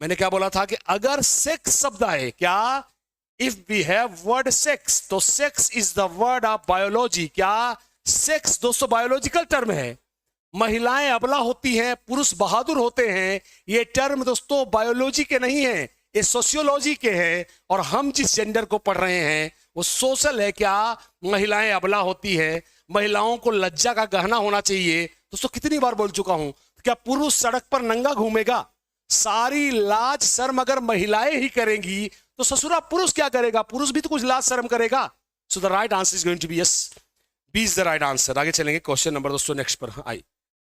मैंने क्या बोला था कि अगर सेक्स शब्द आए, क्या if we have word sex, तो sex is the word of biology. क्या सेक्स दोस्तों बायोलॉजिकल टर्म है। महिलाएं अबला होती हैं, पुरुष बहादुर होते हैं, ये टर्म दोस्तों बायोलॉजी के नहीं है, ये सोशियोलॉजी के हैं। और हम जिस जेंडर को पढ़ रहे हैं वो सोशल है। क्या महिलाएं अबला होती है, महिलाओं को लज्जा का गहना होना चाहिए। दोस्तों कितनी बार बोल चुका हूं, क्या पुरुष सड़क पर नंगा घूमेगा, सारी लाज शर्म अगर महिलाएं ही करेंगी तो ससुरा पुरुष क्या करेगा, पुरुष भी तो कुछ लाज शर्म करेगा। So the right answer is going to be yes, B is the right answer. आगे चलेंगे क्वेश्चन नंबर दोस्तों नेक्स्ट पर। आई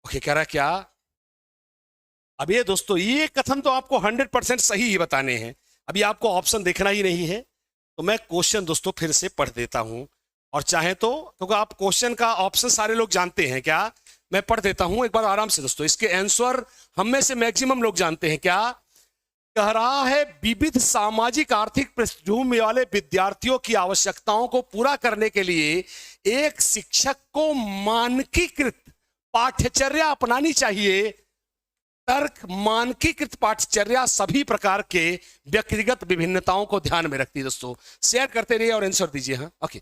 ओके, कह रहा क्या, अब ये दोस्तों ये कथन तो आपको 100% सही ही बताने हैं, अभी आपको ऑप्शन देखना ही नहीं है। तो मैं क्वेश्चन दोस्तों फिर से पढ़ देता हूं, और चाहे तो क्योंकि आप क्वेश्चन का ऑप्शन सारे लोग जानते हैं। क्या मैं पढ़ देता हूं एक बार आराम से दोस्तों, इसके आंसर हम में से मैक्सिमम लोग जानते हैं। क्या कह रहा है, विविध सामाजिक आर्थिक पृष्ठभूमि वाले विद्यार्थियों की आवश्यकताओं को पूरा करने के लिए एक शिक्षक को मानकीकृत पाठ्यचर्या अपनानी चाहिए। तर्क मानकीकृत पाठ्यचर्या सभी प्रकार के व्यक्तिगत विभिन्नताओं को ध्यान में रखती है। दोस्तों शेयर करते रहिए और आंसर दीजिए। हाँ ओके,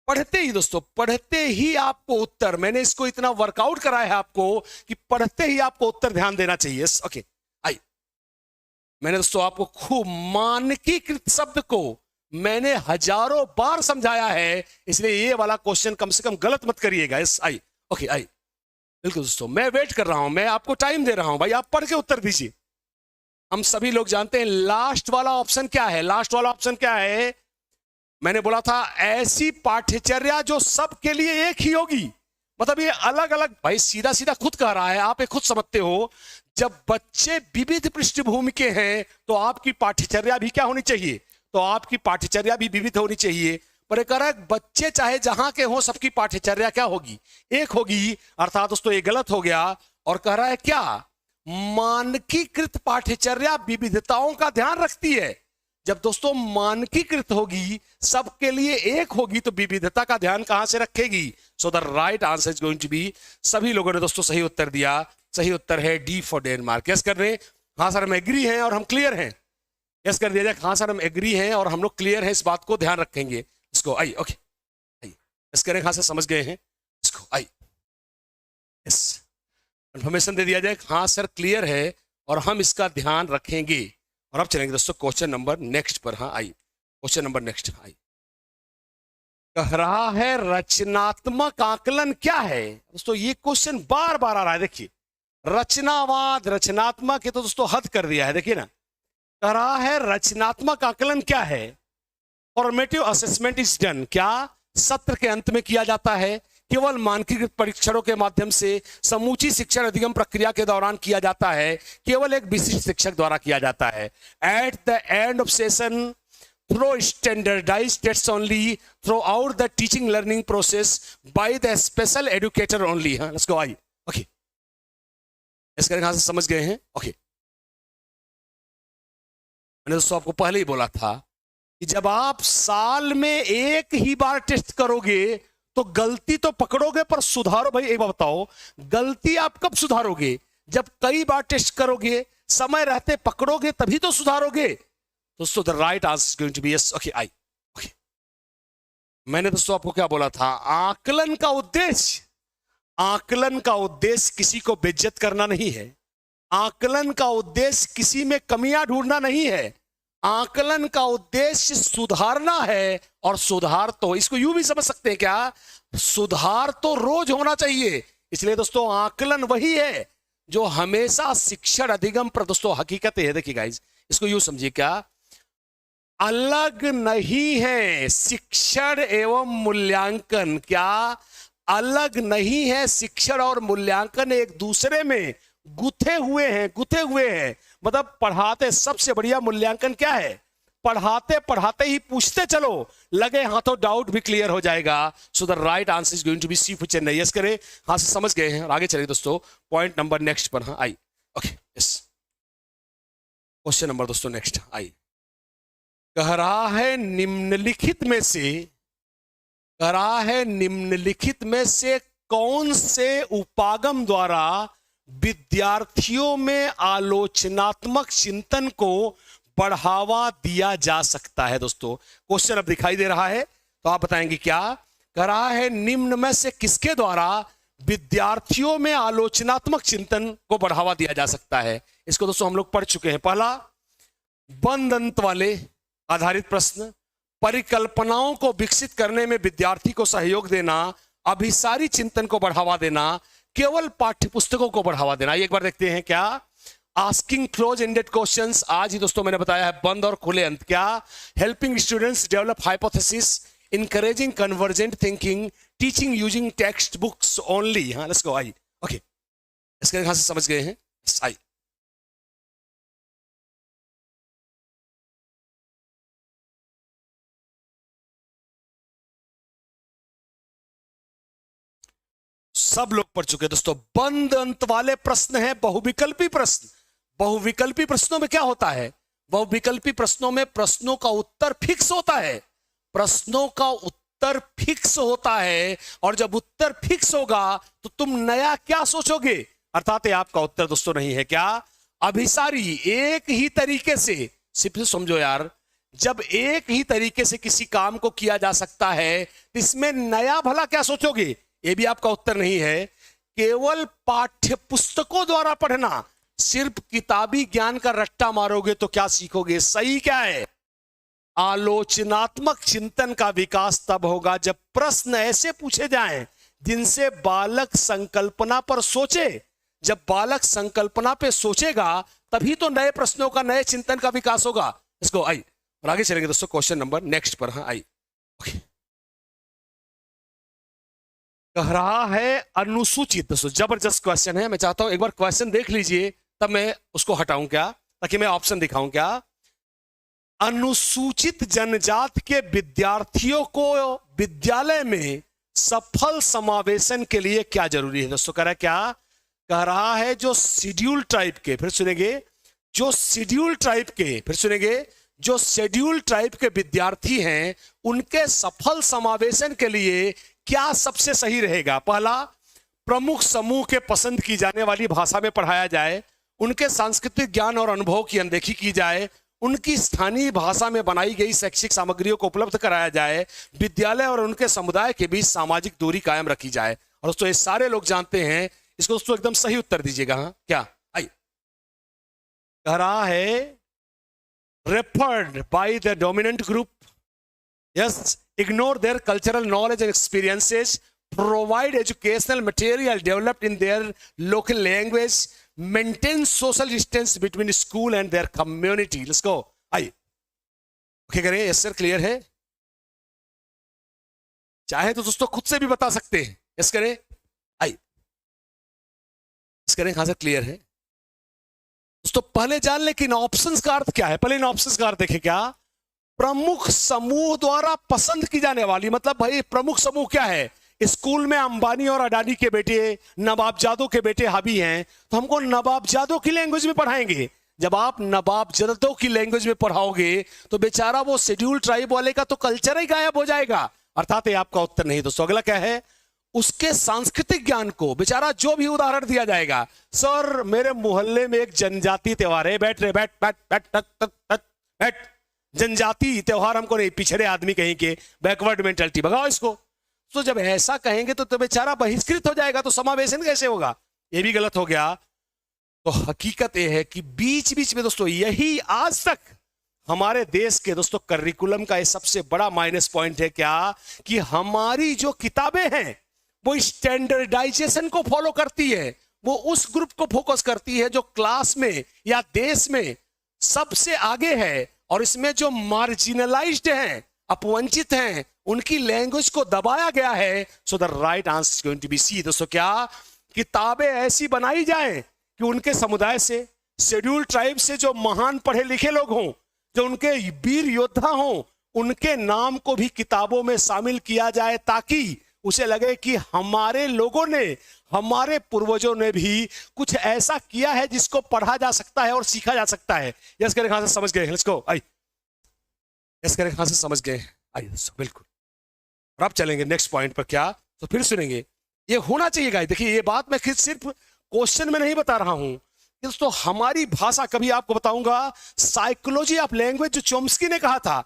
पढ़ते ही दोस्तों, पढ़ते ही आपको उत्तर, मैंने इसको इतना वर्कआउट कराया है आपको कि पढ़ते ही आपको उत्तर ध्यान देना चाहिए। ओके, आई मैंने दोस्तों आपको खूब मानकीकृत शब्द को मैंने हजारों बार समझाया है, इसलिए ये वाला क्वेश्चन कम से कम गलत मत करिएगा। यस, आई ओके, आई बिल्कुल दोस्तों, मैं वेट कर रहा हूं, मैं आपको टाइम दे रहा हूं, भाई आप पढ़ के उत्तर दीजिए। हम सभी लोग जानते हैं लास्ट वाला ऑप्शन क्या है, लास्ट वाला ऑप्शन क्या है, मैंने बोला था ऐसी पाठ्यचर्या जो सबके लिए एक ही होगी। मतलब ये अलग अलग, भाई सीधा सीधा खुद कह रहा है, आप ये खुद समझते हो। जब बच्चे विविध पृष्ठभूमि के हैं तो आपकी पाठ्यचर्या भी क्या होनी चाहिए, तो आपकी पाठ्यचर्या भी विविध होनी चाहिए। पर कह रहा है बच्चे चाहे जहां के हो, सबकी पाठ्यचर्या क्या होगी, एक होगी, अर्थात दोस्तों ये गलत हो गया। और कह रहा है क्या, मानकीकृत पाठ्यचर्या विविधताओं का ध्यान रखती है। जब दोस्तों मानकीकृत होगी, सबके लिए एक होगी, तो विविधता का ध्यान कहां से रखेगी? So the right answer is going to be, सभी लोगों ने दोस्तों सही उत्तर दिया। सही उत्तर है डी फॉर डेनमार्क। यस कर रहे हैं? हाँ सर हम एग्री हैं और हम क्लियर हैं। यस कर दिया जाए। हाँ सर हम एग्री हैं और हम लोग क्लियर हैं, इस बात को ध्यान रखेंगे। इसको आई ओके आई यस करें। हाँ सर समझ गए हैं इसको? आई यस कंफर्मेशन दे दिया जाए। हाँ सर क्लियर है और हम इसका ध्यान रखेंगे। और अब चलेंगे दोस्तों क्वेश्चन नंबर नेक्स्ट पर। हाँ आई क्वेश्चन नंबर नेक्स्ट आई कह रहा है रचनात्मक आकलन क्या है? दोस्तों ये क्वेश्चन बार बार आ रहा है। देखिए रचनावाद, रचनात्मक, ये तो दोस्तों हद कर दिया है। देखिए ना, कह रहा है रचनात्मक आकलन क्या है? फॉर्मेटिव असेसमेंट इज डन, क्या सत्र के अंत में किया जाता है? केवल मानकीकृत परीक्षणों के माध्यम से? समूची शिक्षण अधिगम प्रक्रिया के दौरान किया जाता है? केवल एक विशिष्ट शिक्षक द्वारा किया जाता है? At the end of session, through standardized tests only, throughout the teaching learning process by the special educator only. हाँ let's go आई ओके इसका कहां से समझ गए हैं? ओके मैंने दोस्तों आपको पहले ही बोला था कि जब आप साल में एक ही बार टेस्ट करोगे तो गलती तो पकड़ोगे पर सुधारो। भाई एक बात बताओ, गलती आप कब सुधारोगे? जब कई बार टेस्ट करोगे, समय रहते पकड़ोगे, तभी तो सुधारोगे। दोस्तों the right answer is going to be yes. Okay I okay मैंने दोस्तों आपको क्या बोला था? आकलन का उद्देश्य, आकलन का उद्देश्य किसी को बेइज्जत करना नहीं है। आकलन का उद्देश्य किसी में कमियां ढूंढना नहीं है। आकलन का उद्देश्य सुधारना है। और सुधार तो इसको यूं भी समझ सकते हैं क्या? सुधार तो रोज होना चाहिए। इसलिए दोस्तों आकलन वही है जो हमेशा शिक्षण अधिगम पर दोस्तों हकीकत है। देखिए गाइज इसको यूं समझिए, क्या अलग नहीं है शिक्षण एवं मूल्यांकन? क्या अलग नहीं है? शिक्षण और मूल्यांकन एक दूसरे में गुथे हुए हैं, गुथे हुए हैं। मतलब पढ़ाते, सबसे बढ़िया मूल्यांकन क्या है? पढ़ाते पढ़ाते ही पूछते चलो, लगे हाथों डाउट भी क्लियर हो जाएगा। So the right answer is going to be C for Chennai. Yes करें? हाँ से समझ गए हैं। आगे चलिए दोस्तों पॉइंट नंबर नेक्स्ट पर। हाँ आई ओके यस क्वेश्चन नंबर दोस्तों नेक्स्ट आई कह रहा है निम्नलिखित में से, कह रहा है निम्नलिखित में से कौन से उपागम द्वारा विद्यार्थियों में आलोचनात्मक चिंतन को बढ़ावा दिया जा सकता है? दोस्तों क्वेश्चन अब दिखाई दे रहा है तो आप बताएंगे क्या? कह रहा है निम्न में से किसके द्वारा विद्यार्थियों में आलोचनात्मक चिंतन को बढ़ावा दिया जा सकता है? इसको दोस्तों हम लोग पढ़ चुके हैं। पहला बंद अंत वाले आधारित प्रश्न, परिकल्पनाओं को विकसित करने में विद्यार्थी को सहयोग देना, अभिसारी चिंतन को बढ़ावा देना, केवल पाठ्यपुस्तकों को बढ़ावा देना। एक बार देखते हैं क्या? आस्किंग क्लोज एंडेड क्वेश्चंस, आज ही दोस्तों मैंने बताया है बंद और खुले अंत। क्या? Helping students develop hypothesis, encouraging convergent thinking, teaching using text books only. हाँ लेट्स गो आई ओके इसके यहां से समझ गए हैं? आई सब लोग पढ़ चुके हैं दोस्तों। बंद अंत वाले प्रश्न हैं बहुविकल्पी प्रश्न। बहुविकल्पी प्रश्नों में क्या होता है? बहुविकल्पी प्रश्नों में प्रश्नों का उत्तर फिक्स होता है। प्रश्नों का उत्तर फिक्स होता है और जब उत्तर फिक्स होगा तो तुम नया क्या सोचोगे? अर्थात आपका उत्तर दोस्तों नहीं है क्या? अभिसारी। एक ही तरीके से, सिर्फ समझो यार, जब एक ही तरीके से किसी काम को किया जा सकता है इसमें नया भला क्या सोचोगे? ये भी आपका उत्तर नहीं है। केवल पाठ्य पुस्तकों द्वारा पढ़ना, सिर्फ किताबी ज्ञान का रट्टा मारोगे तो क्या सीखोगे? सही क्या है? आलोचनात्मक चिंतन का विकास तब होगा जब प्रश्न ऐसे पूछे जाएं जिनसे बालक संकल्पना पर सोचे। जब बालक संकल्पना पे सोचेगा तभी तो नए प्रश्नों का, नए चिंतन का विकास होगा। इसको आई और आगे चलेंगे दोस्तों क्वेश्चन नंबर नेक्स्ट पर। हाँ आई ओके कह रहा है अनुसूचित। दोस्तों जबरदस्त क्वेश्चन है। मैं चाहता हूं एक बार क्वेश्चन देख लीजिए तब मैं उसको हटाऊं क्या, ताकि मैं ऑप्शन दिखाऊं क्या। अनुसूचित जनजाति के विद्यार्थियों को विद्यालय में सफल समावेशन के लिए क्या जरूरी है? दोस्तों कह रहा है क्या? कह रहा है जो शेड्यूल ट्राइब के, फिर सुनेंगे, जो शेड्यूल ट्राइब के, फिर सुनेंगे, जो शेड्यूल ट्राइब के विद्यार्थी हैं उनके सफल समावेशन के लिए क्या सबसे सही रहेगा? पहला, प्रमुख समूह के पसंद की जाने वाली भाषा में पढ़ाया जाए, उनके सांस्कृतिक ज्ञान और अनुभव की अनदेखी की जाए, उनकी स्थानीय भाषा में बनाई गई शैक्षिक सामग्रियों को उपलब्ध कराया जाए, विद्यालय और उनके समुदाय के बीच सामाजिक दूरी कायम रखी जाए। और दोस्तों ये सारे लोग जानते हैं इसको, दोस्तों एकदम सही उत्तर दीजिएगा। हाँ क्या? आइए, कह रहा है referred by the dominant group, yes, ignore their cultural knowledge and experiences, provide educational material developed in their local language, maintain social distance between school and their community. Let's go. आइए, ओके करें। Yes sir, clear है? चाहे तो दोस्तों खुद से भी बता सकते हैं। यस करें। आइए, यस करें। हाँ सर, क्लियर है। दोस्तों पहले जान लें कि इन ऑप्शंस का अर्थ क्या है। पहले इन ऑप्शंस का अर्थ देखें। क्या? प्रमुख समूह द्वारा पसंद की जाने वाली, मतलब भाई प्रमुख समूह क्या है? स्कूल में अंबानी और अडानी के बेटे, नवाबजादों के बेटे हावी हैं, तो हमको नवाबजादों की लैंग्वेज में पढ़ाएंगे। जब आप नवाबजादों की लैंग्वेज में पढ़ाओगे तो बेचारा वो शेड्यूल ट्राइब वाले का तो कल्चर ही गायब हो जाएगा। अर्थात ये आपका उत्तर नहीं। दोस्तों अगला क्या है? उसके सांस्कृतिक ज्ञान को, बेचारा जो भी उदाहरण दिया जाएगा, सर मेरे मोहल्ले में एक जनजाति त्योहार है, बैठ रे बैठ बैठ बैठ बैठ बैठ बैठ, जनजाति त्योहार हमको नहीं, पिछड़े आदमी कहीं के, बैकवर्ड मेंटालिटी, भगाओ इसको। तो जब ऐसा कहेंगे तो बेचारा बहिष्कृत हो जाएगा, तो समावेशन कैसे होगा? ये भी गलत हो गया। तो हकीकत यह है कि बीच बीच में दोस्तों यही आज तक हमारे देश के दोस्तों करिकुलम का ये सबसे बड़ा माइनस पॉइंट है। क्या? कि हमारी जो किताबें हैं वो स्टैंडर्डाइजेशन को फॉलो करती है, वो उस ग्रुप को फोकस करती है जो क्लास में या देश में सबसे आगे है, और इसमें जो मार्जिनलाइज्ड हैं, अपवंचित हैं, उनकी लैंग्वेज को दबाया गया है। So the right answer is going to be C. दोस्तों क्या? किताबें ऐसी बनाई जाएं कि उनके समुदाय से, शेड्यूल ट्राइब से जो महान पढ़े लिखे लोग हों, जो उनके वीर योद्धा हों, उनके नाम को भी किताबों में शामिल किया जाए, ताकि उसे लगे कि हमारे लोगों ने, हमारे पूर्वजों ने भी कुछ ऐसा किया है जिसको पढ़ा जा सकता है और सीखा जा सकता है। यस करें, कहां से समझ गए? Let's go. आई, यस करें, कहां से समझ गए? आइए बिल्कुल। और अब चलेंगे नेक्स्ट पॉइंट पर। क्या? तो फिर सुनेंगे, ये होना चाहिए गाइस। देखिए ये बात मैं सिर्फ क्वेश्चन में नहीं बता रहा हूं दोस्तों, हमारी भाषा, कभी आपको बताऊंगा साइकोलॉजी ऑफ लैंग्वेज जो चोम्स्की ने कहा था,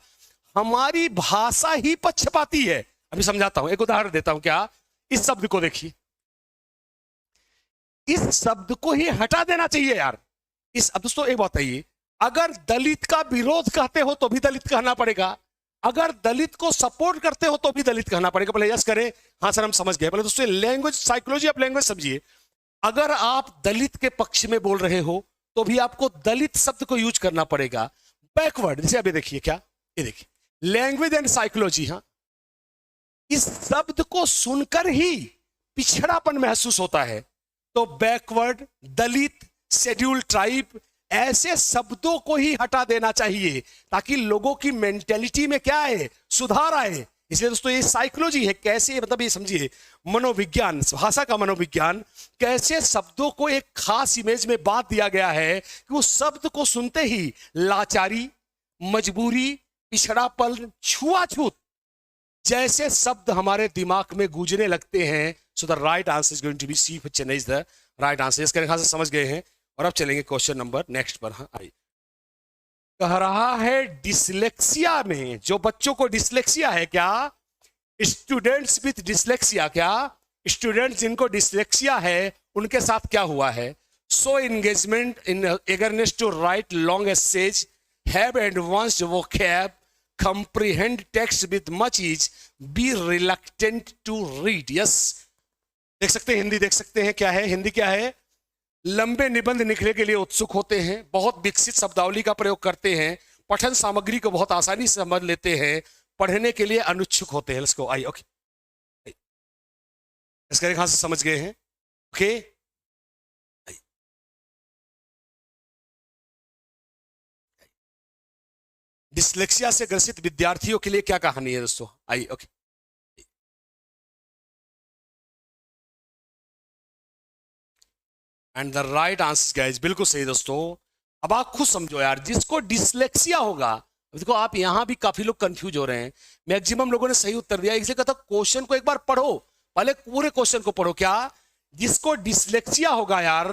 हमारी भाषा ही पक्षपाती है। अभी समझाता हूं, एक उदाहरण देता हूं। क्या? इस शब्द को देखिए, इस शब्द को ही हटा देना चाहिए यार। अब दोस्तों एक बात बताइए, अगर दलित का विरोध कहते हो तो भी दलित कहना पड़ेगा, अगर दलित को सपोर्ट करते हो तो भी दलित कहना पड़ेगा। पहले यस करें। हाँ सर हम समझ गए। पहले दोस्तों लैंग्वेज, साइकोलॉजी ऑफ लैंग्वेज समझिए। अगर आप दलित के पक्ष में बोल रहे हो तो भी आपको दलित शब्द को यूज करना पड़ेगा। बैकवर्ड, जैसे अभी देखिए, क्या ये देखिए, लैंग्वेज एंड साइकोलॉजी। हाँ, इस शब्द को सुनकर ही पिछड़ापन महसूस होता है, तो बैकवर्ड, दलित, शेड्यूल ट्राइब, ऐसे शब्दों को ही हटा देना चाहिए ताकि लोगों की मेंटेलिटी में क्या है, सुधार आए। इसलिए दोस्तों ये साइकोलॉजी है, कैसे, मतलब ये समझिए मनोविज्ञान, भाषा का मनोविज्ञान, कैसे शब्दों को एक खास इमेज में बांध दिया गया है कि उस शब्द को सुनते ही लाचारी, मजबूरी, पिछड़ापन, छुआछूत जैसे शब्द हमारे दिमाग में गूंजने लगते हैं। So the right answer is going to be C, Chennai is the right answer. इसके खास समझ गए हैं। और अब चलेंगे क्वेश्चन नंबर नेक्स्ट पर। हाँ आइए, कह रहा है डिसलेक्सिया में, जो बच्चों को डिसलेक्सिया है, क्या स्टूडेंट्स विथ डिसलेक्सिया, क्या स्टूडेंट्स जिनको डिसलेक्सिया है उनके साथ क्या हुआ है? So engagement in eagerness to write long essays, have advanced vocab, comprehend text with much ease, be reluctant to read. Yes, देख सकते हैं, हिंदी देख सकते हैं। क्या है हिंदी? क्या है? लंबे निबंध लिखने के लिए उत्सुक होते हैं, बहुत विकसित शब्दावली का प्रयोग करते हैं, पठन सामग्री को बहुत आसानी से समझ लेते हैं, पढ़ने के लिए अनुच्छुक होते हैं। Let's go. आई, ओके, इसका कहां से समझ गए हैं? ओके, डिसलेक्सिया से ग्रसित विद्यार्थियों के लिए क्या कहानी है दोस्तों? आई, okay, and the right answer guys, बिल्कुल सही दोस्तों। अब आप खुद समझो यार, जिसको डिसलेक्सिया होगा, देखो आप यहां भी काफी लोग कंफ्यूज हो रहे हैं, मैक्सिमम लोगों ने सही उत्तर दिया, इसलिए कहता क्वेश्चन को एक बार पढ़ो, पहले पूरे क्वेश्चन को पढ़ो। क्या जिसको डिसलेक्सिया होगा यार,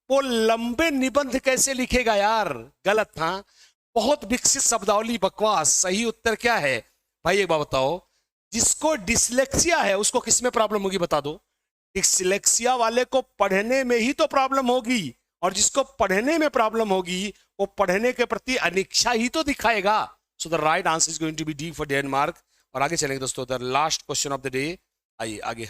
वो लंबे निबंध कैसे लिखेगा यार? गलत था, बहुत विकसित शब्दावली, बकवास। सही उत्तर क्या है भाई, एक बार बताओ। जिसको डिसलेक्सिया है उसको किस में प्रॉब्लम होगी बता दो। डिसलेक्सिया वाले को पढ़ने में ही तो प्रॉब्लम होगी, और जिसको पढ़ने में प्रॉब्लम होगी वो पढ़ने के प्रति अनिच्छा ही तो दिखाएगा। So the right answer is going to be D for Denmark. और आगे चलेंगे दोस्तों, the last question of the day. आइए आगे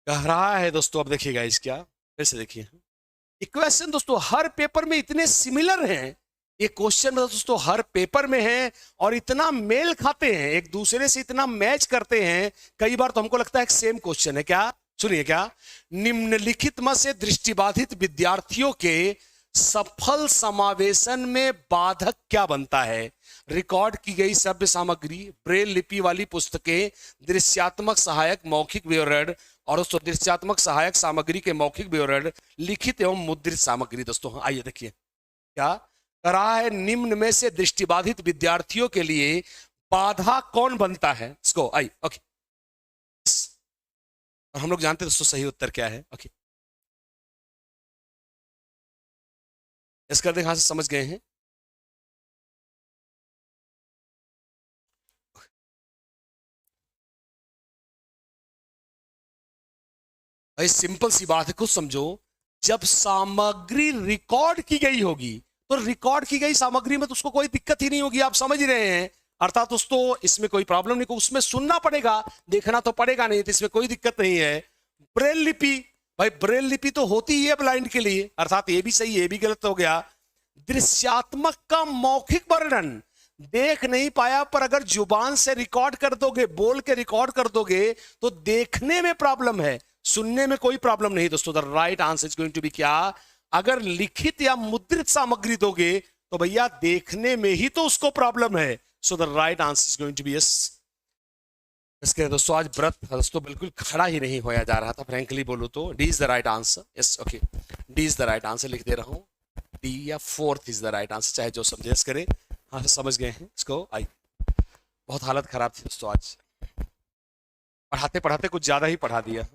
कह रहा है दोस्तों, अब देखिएगा इस क्या, फिर से देखिए इक्वेशन दोस्तों हर पेपर में इतने सिमिलर हैं, ये क्वेश्चन दोस्तों हर पेपर में है और इतना मेल खाते हैं, एक दूसरे से इतना मैच करते हैं, कई बार तो हमको लगता है सेम क्वेश्चन है। क्या सुनिए, क्या निम्नलिखित में से दृष्टिबाधित विद्यार्थियों के सफल समावेशन में बाधक क्या बनता है? रिकॉर्ड की गई सभ्य सामग्री, ब्रेल लिपि वाली पुस्तकें, दृश्यात्मक सहायक मौखिक विवरण और दोस्तों दृश्यात्मक सहायक सामग्री के मौखिक विवरण, लिखित एवं मुद्रित सामग्री। दोस्तों आइए देखिए क्या कह रहा है, निम्न में से दृष्टिबाधित विद्यार्थियों के लिए बाधा कौन बनता है? इसको आई ओके, और हम लोग जानते हैं दोस्तों सही उत्तर क्या है। ओके, इसका देखा से समझ गए हैं। भाई सिंपल सी बात है, खुद समझो। जब सामग्री रिकॉर्ड की गई होगी तो रिकॉर्ड की गई सामग्री में तो उसको कोई दिक्कत ही नहीं होगी, आप समझ रहे हैं। अर्थात दोस्तों इसमें कोई प्रॉब्लम नहीं, उसमें सुनना पड़ेगा, देखना तो पड़ेगा नहीं, तो इसमें कोई दिक्कत नहीं है। ब्रेल लिपि, भाई ब्रेल लिपि तो होती ही है ब्लाइंड के लिए, अर्थात ये भी सही है, ये भी गलत हो गया। दृश्यात्मक का मौखिक वर्णन, देख नहीं पाया पर अगर जुबान से रिकॉर्ड कर दोगे, बोल के रिकॉर्ड कर दोगे तो देखने में प्रॉब्लम है, सुनने में कोई प्रॉब्लम नहीं। दोस्तों the right answer is going to be क्या, अगर लिखित या मुद्रित सामग्री दोगे तो भैया देखने में ही तो उसको प्रॉब्लम है। So the right answer is going to be yes. इसके दोस्तों आज व्रत दोस्तों बिल्कुल खड़ा ही नहीं होया जा रहा था, फ्रैंकली बोलूं तो। D is the right answer, yes okay, D is the right answer लिख दे रहा हूं, डी या fourth is the right answer, चाहे जो समझे करे। हाँ समझ गए हैं इसको। आई बहुत हालत खराब थी दोस्तों, आज पढ़ाते पढ़ाते कुछ ज्यादा ही पढ़ा दिया,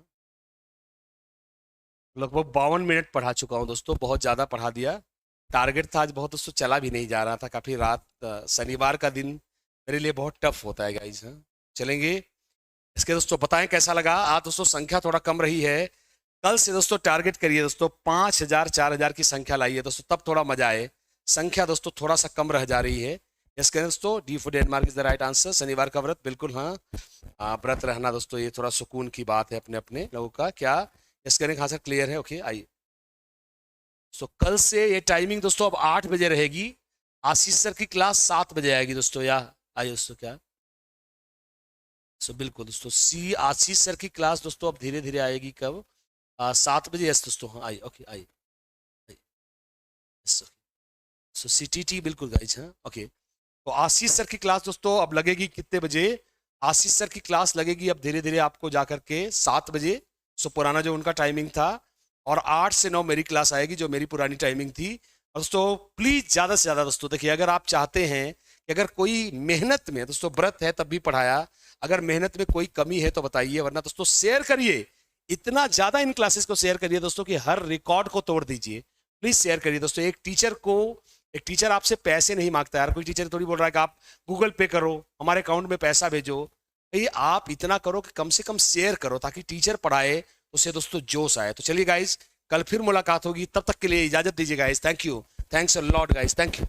लगभग 52 मिनट पढ़ा चुका हूँ दोस्तों, बहुत ज़्यादा पढ़ा दिया। टारगेट था आज बहुत दोस्तों, चला भी नहीं जा रहा था, काफ़ी रात, शनिवार का दिन मेरे लिए बहुत टफ होता है गाइज। हाँ चलेंगे इसके दोस्तों, बताएं कैसा लगा। आज दोस्तों संख्या थोड़ा कम रही है, कल से दोस्तों टारगेट करिए दोस्तों 5000 4000 की संख्या लाइए दोस्तों, तब थोड़ा मजा आए। संख्या दोस्तों थोड़ा सा कम रह जा रही है। इसके दोस्तों D for Denmark is the right answer. शनिवार का व्रत बिल्कुल, हाँ व्रत रहना दोस्तों ये थोड़ा सुकून की बात है अपने अपने लोगों का। क्या इसका हाँ सर क्लियर है, ओके आइए। सो कल से ये टाइमिंग दोस्तों अब 8 बजे रहेगी, आशीष सर की क्लास 7 बजे आएगी दोस्तों, या आइए दोस्तों क्या। सो बिल्कुल दोस्तों सी आशीष सर की क्लास दोस्तों अब धीरे धीरे आएगी, कब 7 बजे, यस दोस्तों हाँ आइए ओके आइए। सो CTT बिल्कुल गाइज, हाँ ओके। तो आशीष सर की क्लास दोस्तों अब लगेगी कितने बजे? आशीष सर की क्लास लगेगी अब धीरे धीरे आपको जाकर के 7 बजे। सो पुराना जो उनका टाइमिंग था, और 8 से 9 मेरी क्लास आएगी जो मेरी पुरानी टाइमिंग थी। और दोस्तों प्लीज ज्यादा से ज्यादा दोस्तों देखिए, अगर आप चाहते हैं कि अगर कोई मेहनत में दोस्तों, व्रत है तब भी पढ़ाया, अगर मेहनत में कोई कमी है तो बताइए, वरना दोस्तों शेयर करिए, इतना ज्यादा इन क्लासेस को शेयर करिए दोस्तों कि हर रिकॉर्ड को तोड़ दीजिए। प्लीज शेयर करिए दोस्तों। एक टीचर आपसे पैसे नहीं मांगता यार, कोई टीचर थोड़ी बोल रहा है कि आप गूगल पे करो, हमारे अकाउंट में पैसा भेजो। ये आप इतना करो कि कम से कम शेयर करो, ताकि टीचर पढ़ाए उसे दोस्तों जोश आए। तो चलिए गाइज, कल फिर मुलाकात होगी, तब तक के लिए इजाजत दीजिए guys. Thank you, thanks a lot guys, thank you.